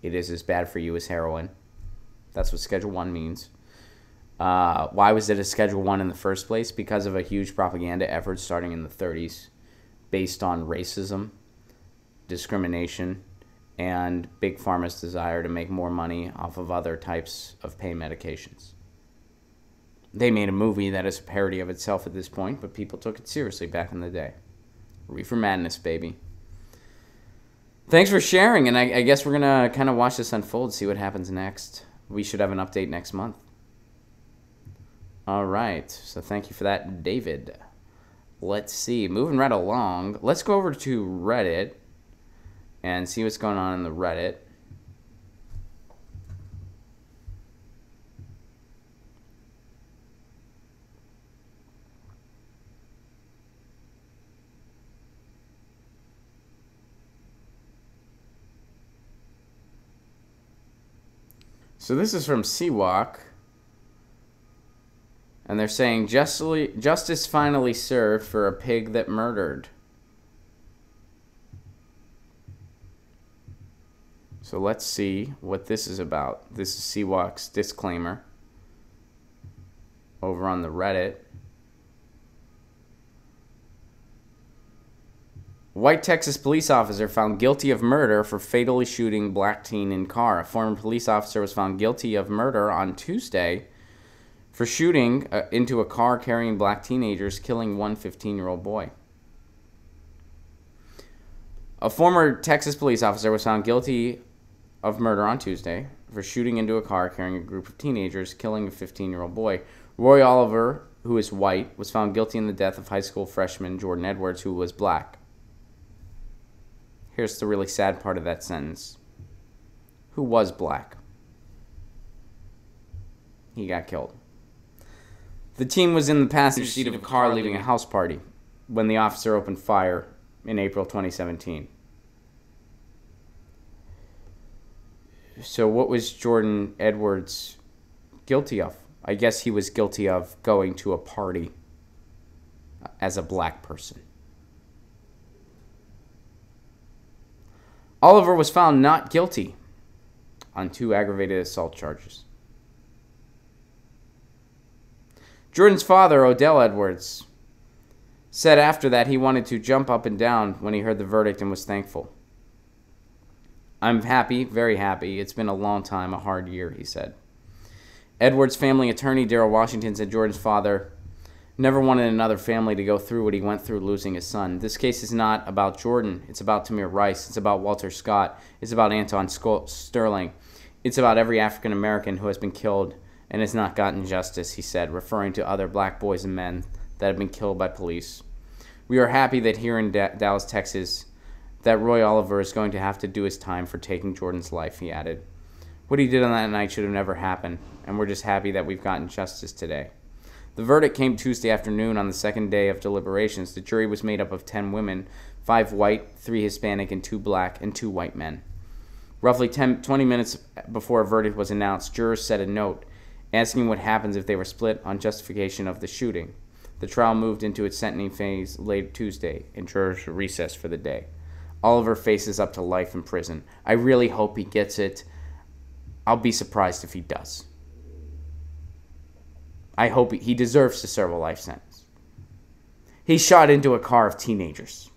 It is as bad for you as heroin. That's what Schedule 1 means. Why was it a Schedule 1 in the first place? Because of a huge propaganda effort starting in the 30s based on racism, discrimination, and Big Pharma's desire to make more money off of other types of pain medications. They made a movie that is a parody of itself at this point, but people took it seriously back in the day. Reefer Madness, baby. Thanks for sharing, and I guess we're going to kind of watch this unfold, see what happens next. We should have an update next month. All right, so thank you for that, David. Let's see, moving right along. Let's go over to Reddit and see what's going on in the Reddit. So this is from Seawalk, and they're saying justice finally served for a pig that murdered. So let's see what this is about. This is Seawalk's disclaimer over on the Reddit. White Texas police officer found guilty of murder for fatally shooting black teen in car. A former police officer was found guilty of murder on Tuesday for shooting into a car carrying black teenagers, killing one 15-year-old boy. A former Texas police officer was found guilty of murder on Tuesday for shooting into a car carrying a group of teenagers, killing a 15-year-old boy. Roy Oliver, who is white, was found guilty in the death of high school freshman Jordan Edwards, who was black. Here's the really sad part of that sentence. Who was black? He got killed. The teen was in the passenger seat of a car leaving a house party when the officer opened fire in April 2017. So what was Jordan Edwards guilty of? I guess he was guilty of going to a party as a black person. Oliver was found not guilty on 2 aggravated assault charges. Jordan's father, Odell Edwards, said after that he wanted to jump up and down when he heard the verdict and was thankful. I'm happy, very happy. It's been a long time, a hard year, he said. Edwards' family attorney, Darrell Washington, said Jordan's father never wanted another family to go through what he went through losing his son. This case is not about Jordan. It's about Tamir Rice. It's about Walter Scott. It's about Anton Sterling. It's about every African American who has been killed and has not gotten justice, he said, referring to other black boys and men that have been killed by police. We are happy that here in Dallas, Texas, that Roy Oliver is going to have to do his time for taking Jordan's life, he added. What he did on that night should have never happened, and we're just happy that we've gotten justice today. The verdict came Tuesday afternoon on the second day of deliberations. The jury was made up of 10 women, 5 white, 3 Hispanic, and 2 black, and 2 white men. Roughly 20 minutes before a verdict was announced, jurors said a note asking what happens if they were split on justification of the shooting. The trial moved into its sentencing phase late Tuesday, and jurors recessed for the day. Oliver faces up to life in prison. I really hope he gets it. I'll be surprised if he does. I hope he deserves to serve a life sentence. He shot into a car of teenagers.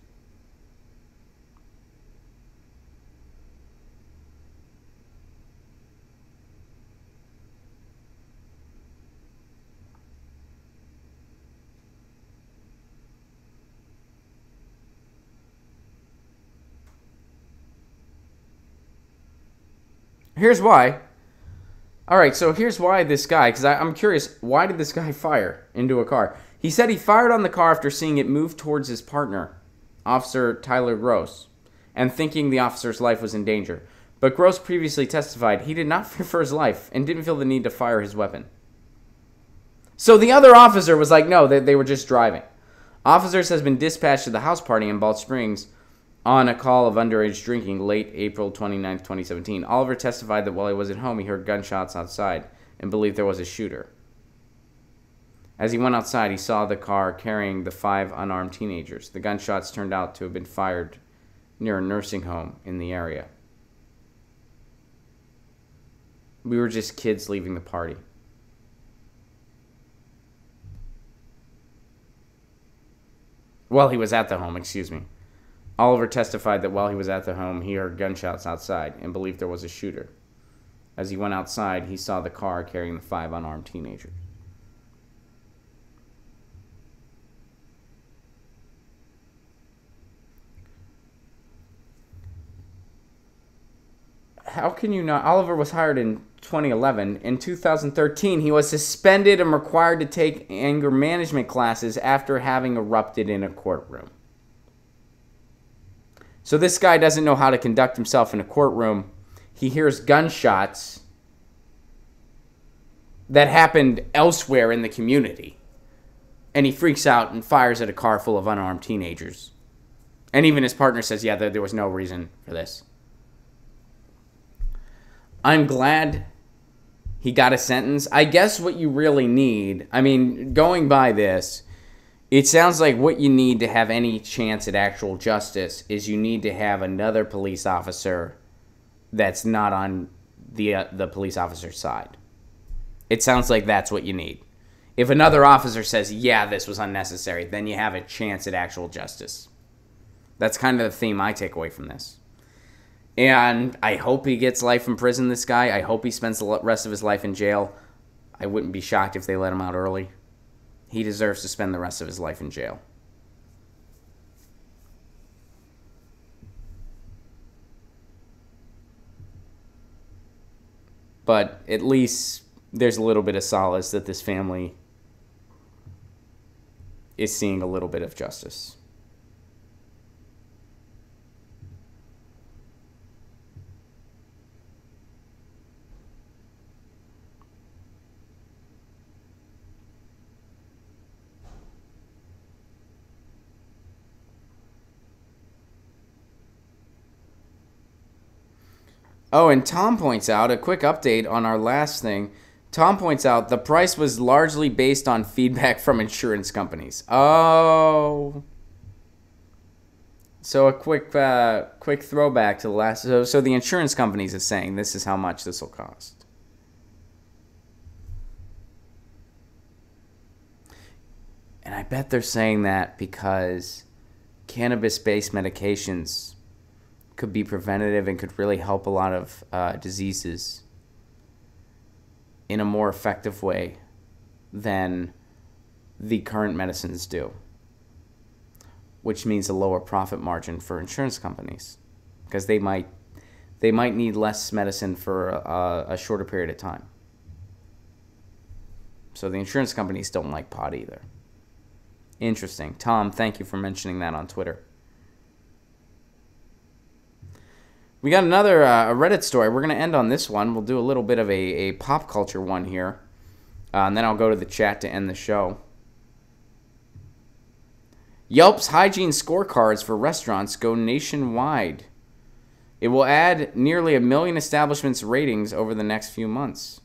Here's why. All right, so here's why this guy, because I'm curious, why did this guy fire into a car? He said he fired on the car after seeing it move towards his partner, Officer Tyler Gross, and thinking the officer's life was in danger. But Gross previously testified he did not fear for his life and didn't feel the need to fire his weapon. So the other officer was like, no, they were just driving. Officers has been dispatched to the house party in Balch Springs on a call of underage drinking late April 29, 2017. Oliver testified that while he was at home, he heard gunshots outside and believed there was a shooter. As he went outside, he saw the car carrying the 5 unarmed teenagers. The gunshots turned out to have been fired near a nursing home in the area. We were just kids leaving the party. Well, he was at the home, excuse me. Oliver testified that while he was at the home, he heard gunshots outside and believed there was a shooter. As he went outside, he saw the car carrying the 5 unarmed teenagers. How can you not? Oliver was hired in 2011. In 2013, he was suspended and required to take anger management classes after having erupted in a courtroom. So this guy doesn't know how to conduct himself in a courtroom. He hears gunshots that happened elsewhere in the community. And he freaks out and fires at a car full of unarmed teenagers. And even his partner says, yeah, there was no reason for this. I'm glad he got a sentence. I guess what you really need, I mean, going by this, it sounds like what you need to have any chance at actual justice is you need to have another police officer that's not on the police officer's side. It sounds like that's what you need. If another officer says, yeah, this was unnecessary, then you have a chance at actual justice. That's kind of the theme I take away from this. And I hope he gets life in prison, this guy. I hope he spends the rest of his life in jail. I wouldn't be shocked if they let him out early. He deserves to spend the rest of his life in jail. But at least there's a little bit of solace that this family is seeing a little bit of justice. Oh, and Tom points out, a quick update on our last thing. Tom points out the price was largely based on feedback from insurance companies. Oh. So a quick throwback to the last. So the insurance companies is saying this is how much this will cost. And I bet they're saying that because cannabis-based medications could be preventative and could really help a lot of diseases in a more effective way than the current medicines do, which means a lower profit margin for insurance companies because they might need less medicine for a shorter period of time. So the insurance companies don't like pot either. Interesting. Tom, thank you for mentioning that on Twitter. We got another a Reddit story. We're going to end on this one. We'll do a little bit of a pop culture one here. And then I'll go to the chat to end the show. Yelp's hygiene scorecards for restaurants go nationwide. It will add nearly 1 million establishments' ratings over the next few months.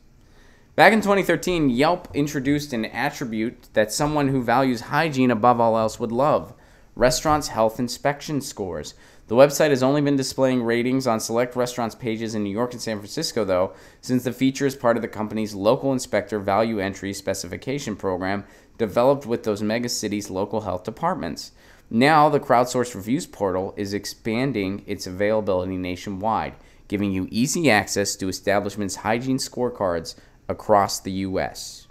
Back in 2013, Yelp introduced an attribute that someone who values hygiene above all else would love: restaurants' health inspection scores. The website has only been displaying ratings on select restaurants' pages in New York and San Francisco, though, since the feature is part of the company's local inspector value entry specification program developed with those mega cities' local health departments. Now, the crowdsourced reviews portal is expanding its availability nationwide, giving you easy access to establishments' hygiene scorecards across the U.S.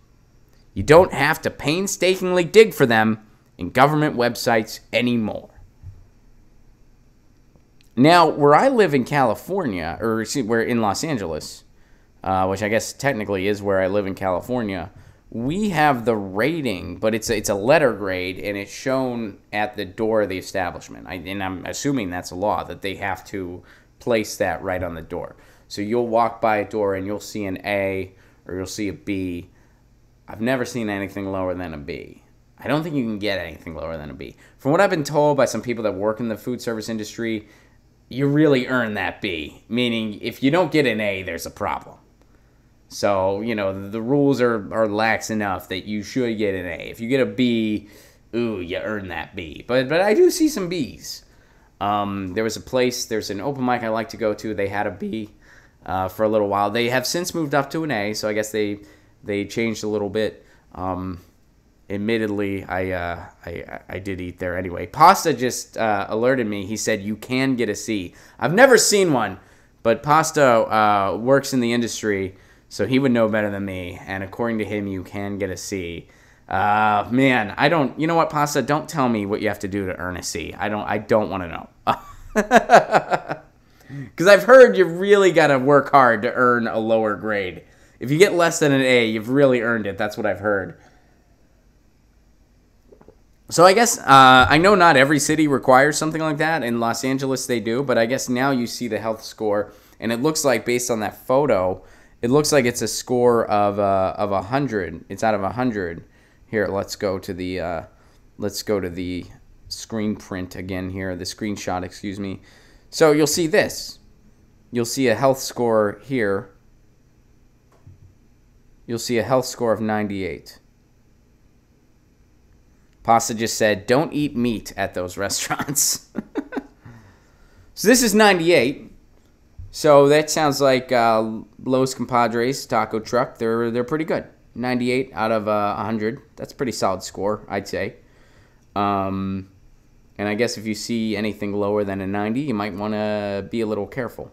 You don't have to painstakingly dig for them in government websites anymore. Now, where I live in California, or we're in Los Angeles, which I guess technically is where I live in California, we have the rating, but it's a letter grade, and it's shown at the door of the establishment. And I'm assuming that's a law, that they have to place that right on the door. So you'll walk by a door, and you'll see an A, or you'll see a B. I've never seen anything lower than a B. I don't think you can get anything lower than a B. From what I've been told by some people that work in the food service industry, you really earn that B, meaning if you don't get an A, there's a problem. So, the rules are lax enough that you should get an A. If you get a B, ooh, you earn that B. But I do see some Bs. There's an open mic I like to go to. They had a B for a little while. They have since moved up to an A, so I guess they changed a little bit. Admittedly, I did eat there anyway. Pasta just alerted me. He said you can get a C. I've never seen one, but Pasta works in the industry, so he would know better than me. And according to him, you can get a C. Man, I don't. You know what, Pasta? Don't tell me what you have to do to earn a C. I don't want to know. Because I've heard you really got to work hard to earn a lower grade. If you get less than an A, you've really earned it. That's what I've heard. So I guess, I know not every city requires something like that. In Los Angeles they do, but I guess now you see the health score, and it looks like, based on that photo, it looks like it's a score of 100. It's out of 100. Here, let's go to the screen print again here, the screenshot, excuse me. So you'll see this. You'll see a health score here. You'll see a health score of 98. Pasta just said, don't eat meat at those restaurants. So this is 98. So that sounds like Los Compadres taco truck. They're pretty good. 98 out of 100. That's a pretty solid score, I'd say. And I guess if you see anything lower than a 90, you might want to be a little careful.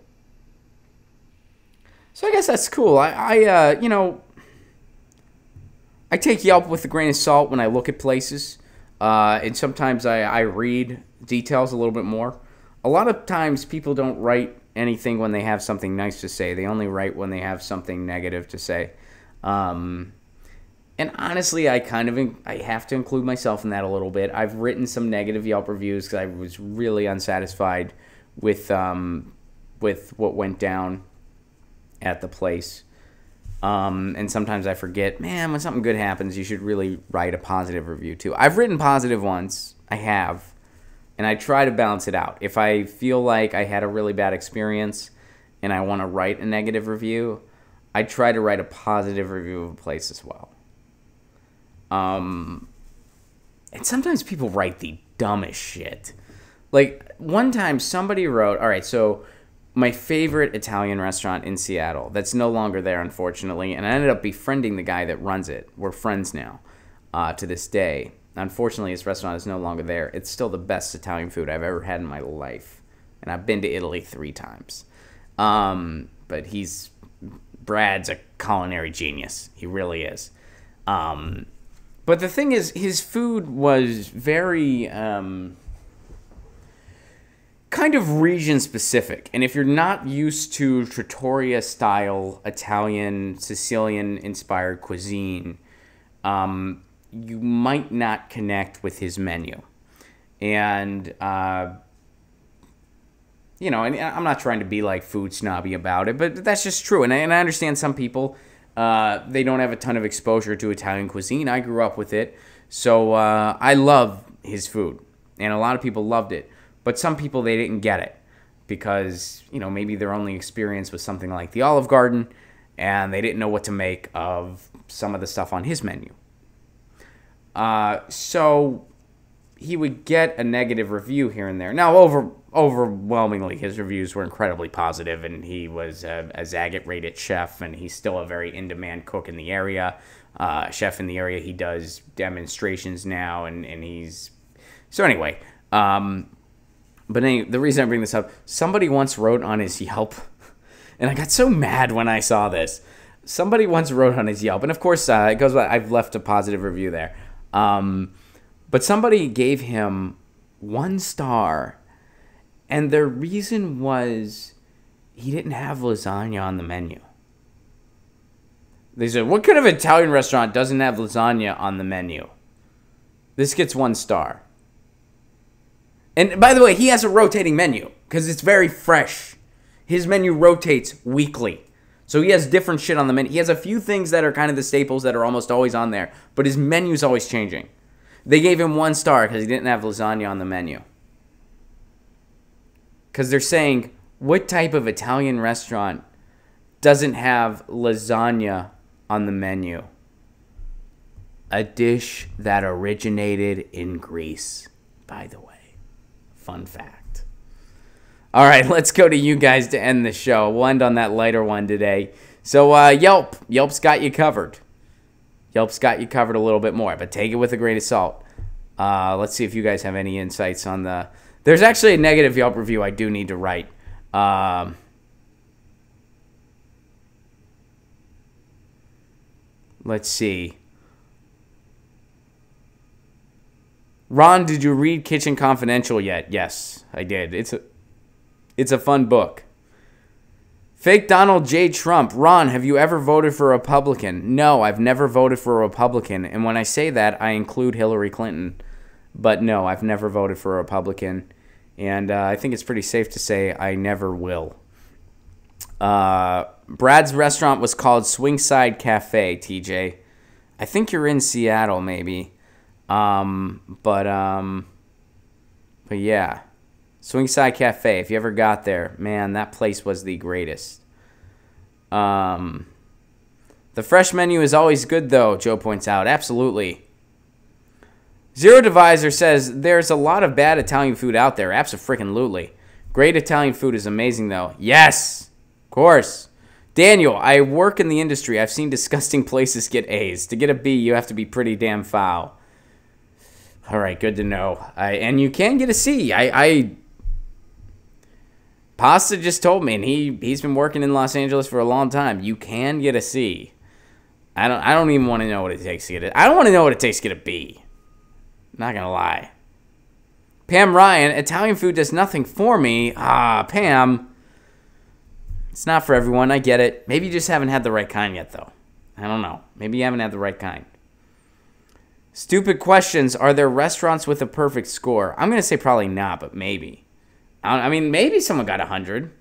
So I guess that's cool. I take Yelp with a grain of salt when I look at places. And sometimes I read details a little bit more. A lot of times people don't write anything when they have something nice to say. They only write when they have something negative to say. And honestly, I have to include myself in that a little bit. I've written some negative Yelp reviews because I was really unsatisfied with what went down at the place. And sometimes I forget, man, when something good happens, you should really write a positive review too. I've written positive ones. I have. And I try to balance it out. If I feel like I had a really bad experience and I want to write a negative review, I try to write a positive review of a place as well. And sometimes people write the dumbest shit. Like, one time somebody wrote, all right, so my favorite Italian restaurant in Seattle, that's no longer there, unfortunately, and I ended up befriending the guy that runs it. We're friends now to this day. Unfortunately, his restaurant is no longer there. It's still the best Italian food I've ever had in my life. And I've been to Italy 3 times. But Brad's a culinary genius. He really is. But the thing is, his food was very kind of region-specific. And if you're not used to trattoria-style Italian, Sicilian-inspired cuisine, you might not connect with his menu. And, and I'm not trying to be like food snobby about it, but that's just true. And I understand some people, they don't have a ton of exposure to Italian cuisine. I grew up with it. So I love his food. And a lot of people loved it. But some people, they didn't get it. Because, maybe their only experience was something like the Olive Garden. And they didn't know what to make of some of the stuff on his menu. So he would get a negative review here and there. Now, overwhelmingly, his reviews were incredibly positive, and he was a Zagat-rated chef, and he's still a very in-demand cook in the area. Chef in the area, he does demonstrations now, and he's... So anyway, the reason I bring this up, somebody once wrote on his Yelp, and I got so mad when I saw this. Somebody once wrote on his Yelp, and of course, it goes by, I've left a positive review there. But somebody gave him 1 star, and their reason was he didn't have lasagna on the menu. They said, what kind of Italian restaurant doesn't have lasagna on the menu? This gets 1 star. And by the way, he has a rotating menu because it's very fresh. His menu rotates weekly. So he has different shit on the menu. He has a few things that are kind of the staples that are almost always on there, but his menu's always changing. They gave him 1 star because he didn't have lasagna on the menu. Because they're saying, what type of Italian restaurant doesn't have lasagna on the menu? A dish that originated in Greece, by the way. Fun fact. All right, let's go to you guys to end the show. We'll end on that lighter one today. So Yelp. Yelp's got you covered. Yelp's got you covered a little bit more, but take it with a grain of salt. Let's see if you guys have any insights on the... There's actually a negative Yelp review I do need to write. Let's see. Ron, did you read Kitchen Confidential yet? Yes, I did. It's a fun book. Fake Donald J. Trump. Ron, have you ever voted for a Republican? No, I've never voted for a Republican. And when I say that, I include Hillary Clinton. But no, I've never voted for a Republican. And I think it's pretty safe to say I never will. Brad's restaurant was called Swingside Cafe, TJ. I think you're in Seattle, maybe. But yeah. Swingside Cafe, if you ever got there, man, that place was the greatest. The fresh menu is always good, though, Joe points out. Absolutely. Zero Divisor says, there's a lot of bad Italian food out there. Abso-freaking-lutely. Great Italian food is amazing, though. Yes, of course. Daniel, I work in the industry. I've seen disgusting places get A's. To get a B, you have to be pretty damn foul. All right, good to know. And you can get a C. Pasta just told me, and he's been working in Los Angeles for a long time. You can get a C. I don't even want to know what it takes to get it. I don't want to know what it takes to get a B. Not gonna lie. Pam Ryan, Italian food does nothing for me. Pam. It's not for everyone. I get it. Maybe you just haven't had the right kind yet, though. I don't know. Maybe you haven't had the right kind. Stupid questions. Are there restaurants with a perfect score? I'm gonna say probably not, but maybe. I mean, maybe someone got 100.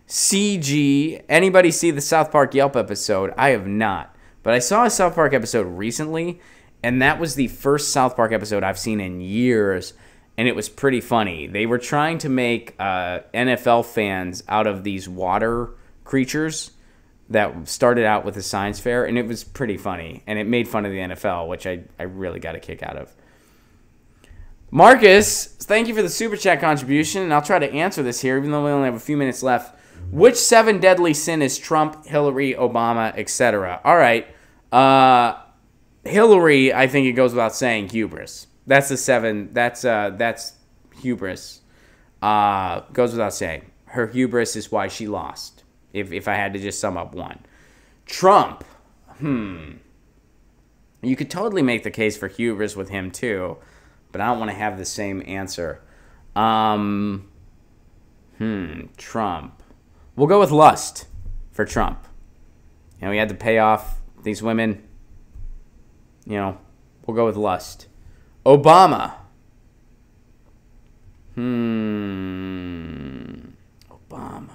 CG. Anybody see the South Park Yelp episode? I have not. But I saw a South Park episode recently, and that was the first South Park episode I've seen in years, and it was pretty funny. They were trying to make NFL fans out of these water creatures that started out with a science fair, and it was pretty funny. And it made fun of the NFL, which I really got a kick out of. Marcus, thank you for the Super Chat contribution, and I'll try to answer this here, even though we only have a few minutes left. Which 7 deadly sin is Trump, Hillary, Obama, etc.? All right. Hillary, I think it goes without saying, hubris. That's the 7. That's hubris. Goes without saying. Her hubris is why she lost, if I had to just sum up one. Trump. You could totally make the case for hubris with him, too. But I don't want to have the same answer. Trump. We'll go with lust for Trump. You know, he had to pay off these women. You know, we'll go with lust. Obama. Obama.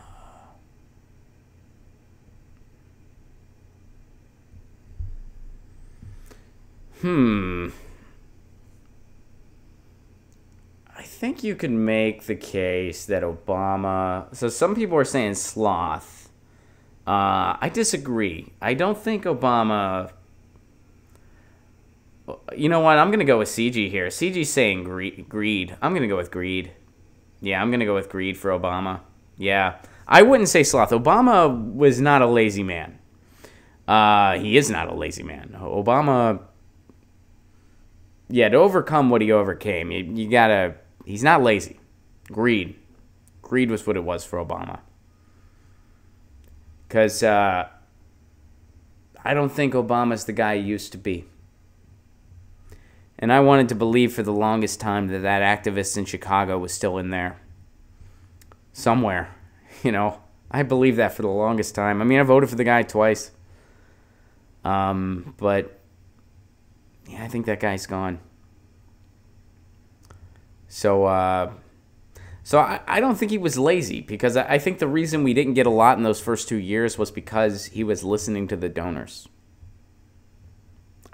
I think you could make the case that Obama... So some people are saying sloth. I disagree. I don't think Obama... You know what? I'm going to go with CG here. CG's saying greed. I'm going to go with greed. Yeah, I'm going to go with greed for Obama. Yeah. I wouldn't say sloth. Obama was not a lazy man. He is not a lazy man. Obama... Yeah, to overcome what he overcame, you gotta... He's not lazy. Greed. Greed was what it was for Obama. Because I don't think Obama's the guy he used to be. And I wanted to believe for the longest time that activist in Chicago was still in there. Somewhere. You know, I believed that for the longest time. I mean, I voted for the guy twice. But... Yeah, I think that guy's gone. So I don't think he was lazy, because I think the reason we didn't get a lot in those first 2 years was because he was listening to the donors.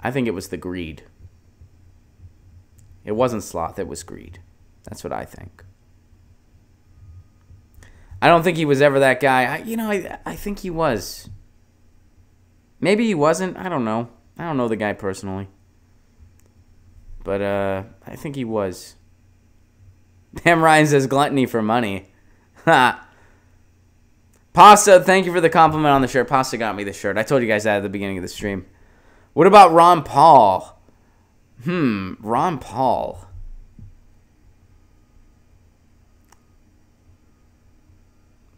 I think it was the greed. It wasn't sloth, it was greed. That's what I think. I don't think he was ever that guy. I think he was. Maybe he wasn't. I don't know. I don't know the guy personally. But I think he was. Pam Ryan says gluttony for money. Ha. Pasta, thank you for the compliment on the shirt. Pasta got me the shirt. I told you guys that at the beginning of the stream. What about Ron Paul? Ron Paul.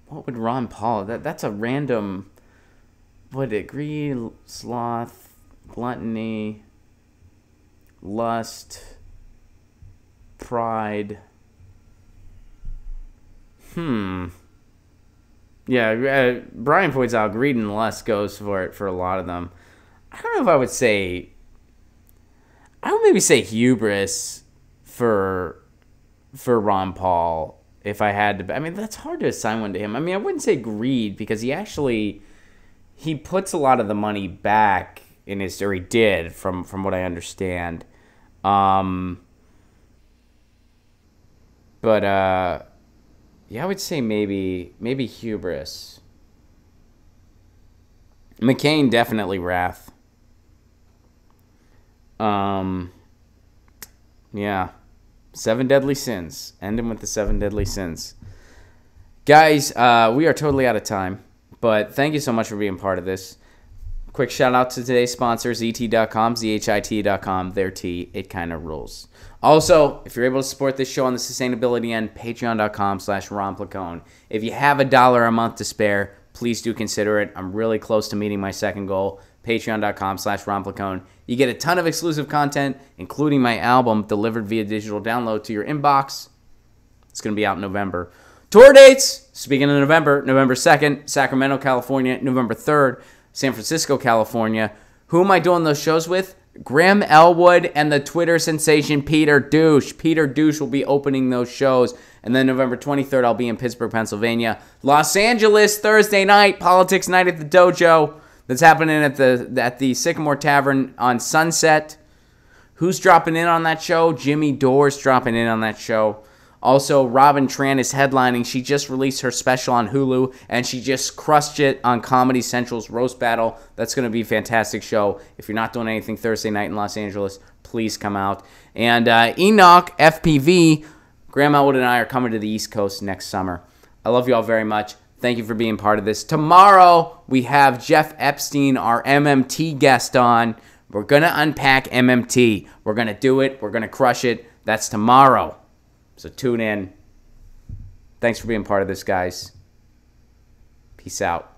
What would Ron Paul... That's a random... What, greed, sloth, gluttony... lust, pride. Yeah, Brian points out greed and lust goes for it for a lot of them. I don't know if I would say... I would maybe say hubris for Ron Paul if I had to... I mean, that's hard to assign one to him. I mean, I wouldn't say greed, because he puts a lot of the money back in his... Or he did, from what I understand. Yeah, I would say maybe hubris. McCain, definitely wrath. Yeah. 7 deadly sins. Ending with the 7 deadly sins. Guys, we are totally out of time, but thank you so much for being part of this. Quick shout out to today's sponsors, ZT.com, ZHIT.com. Their tea, it kind of rules. Also, if you're able to support this show on the sustainability end, patreon.com/Ron Placone. If you have $1 a month to spare, please do consider it. I'm really close to meeting my second goal, patreon.com/Ron Placone. You get a ton of exclusive content, including my album delivered via digital download to your inbox. It's going to be out in November. Tour dates, speaking of November, November 2nd, Sacramento, California, November 3rd, San Francisco, California. Who am I doing those shows with? Graham Elwood and the Twitter sensation Peter Douche. Peter Douche will be opening those shows. And then November 23rd, I'll be in Pittsburgh, Pennsylvania. Los Angeles, Thursday night, Politics Night at the Dojo. That's happening at the Sycamore Tavern on Sunset. Who's dropping in on that show? Jimmy Dore's dropping in on that show. Also, Robin Tran is headlining. She just released her special on Hulu, and she just crushed it on Comedy Central's Roast Battle. That's going to be a fantastic show. If you're not doing anything Thursday night in Los Angeles, please come out. And Enoch, FPV, Graham Elwood and I are coming to the East Coast next summer. I love you all very much. Thank you for being part of this. Tomorrow, we have Jeff Epstein, our MMT guest, on. We're going to unpack MMT. We're going to do it. We're going to crush it. That's tomorrow. So tune in. Thanks for being part of this, guys. Peace out.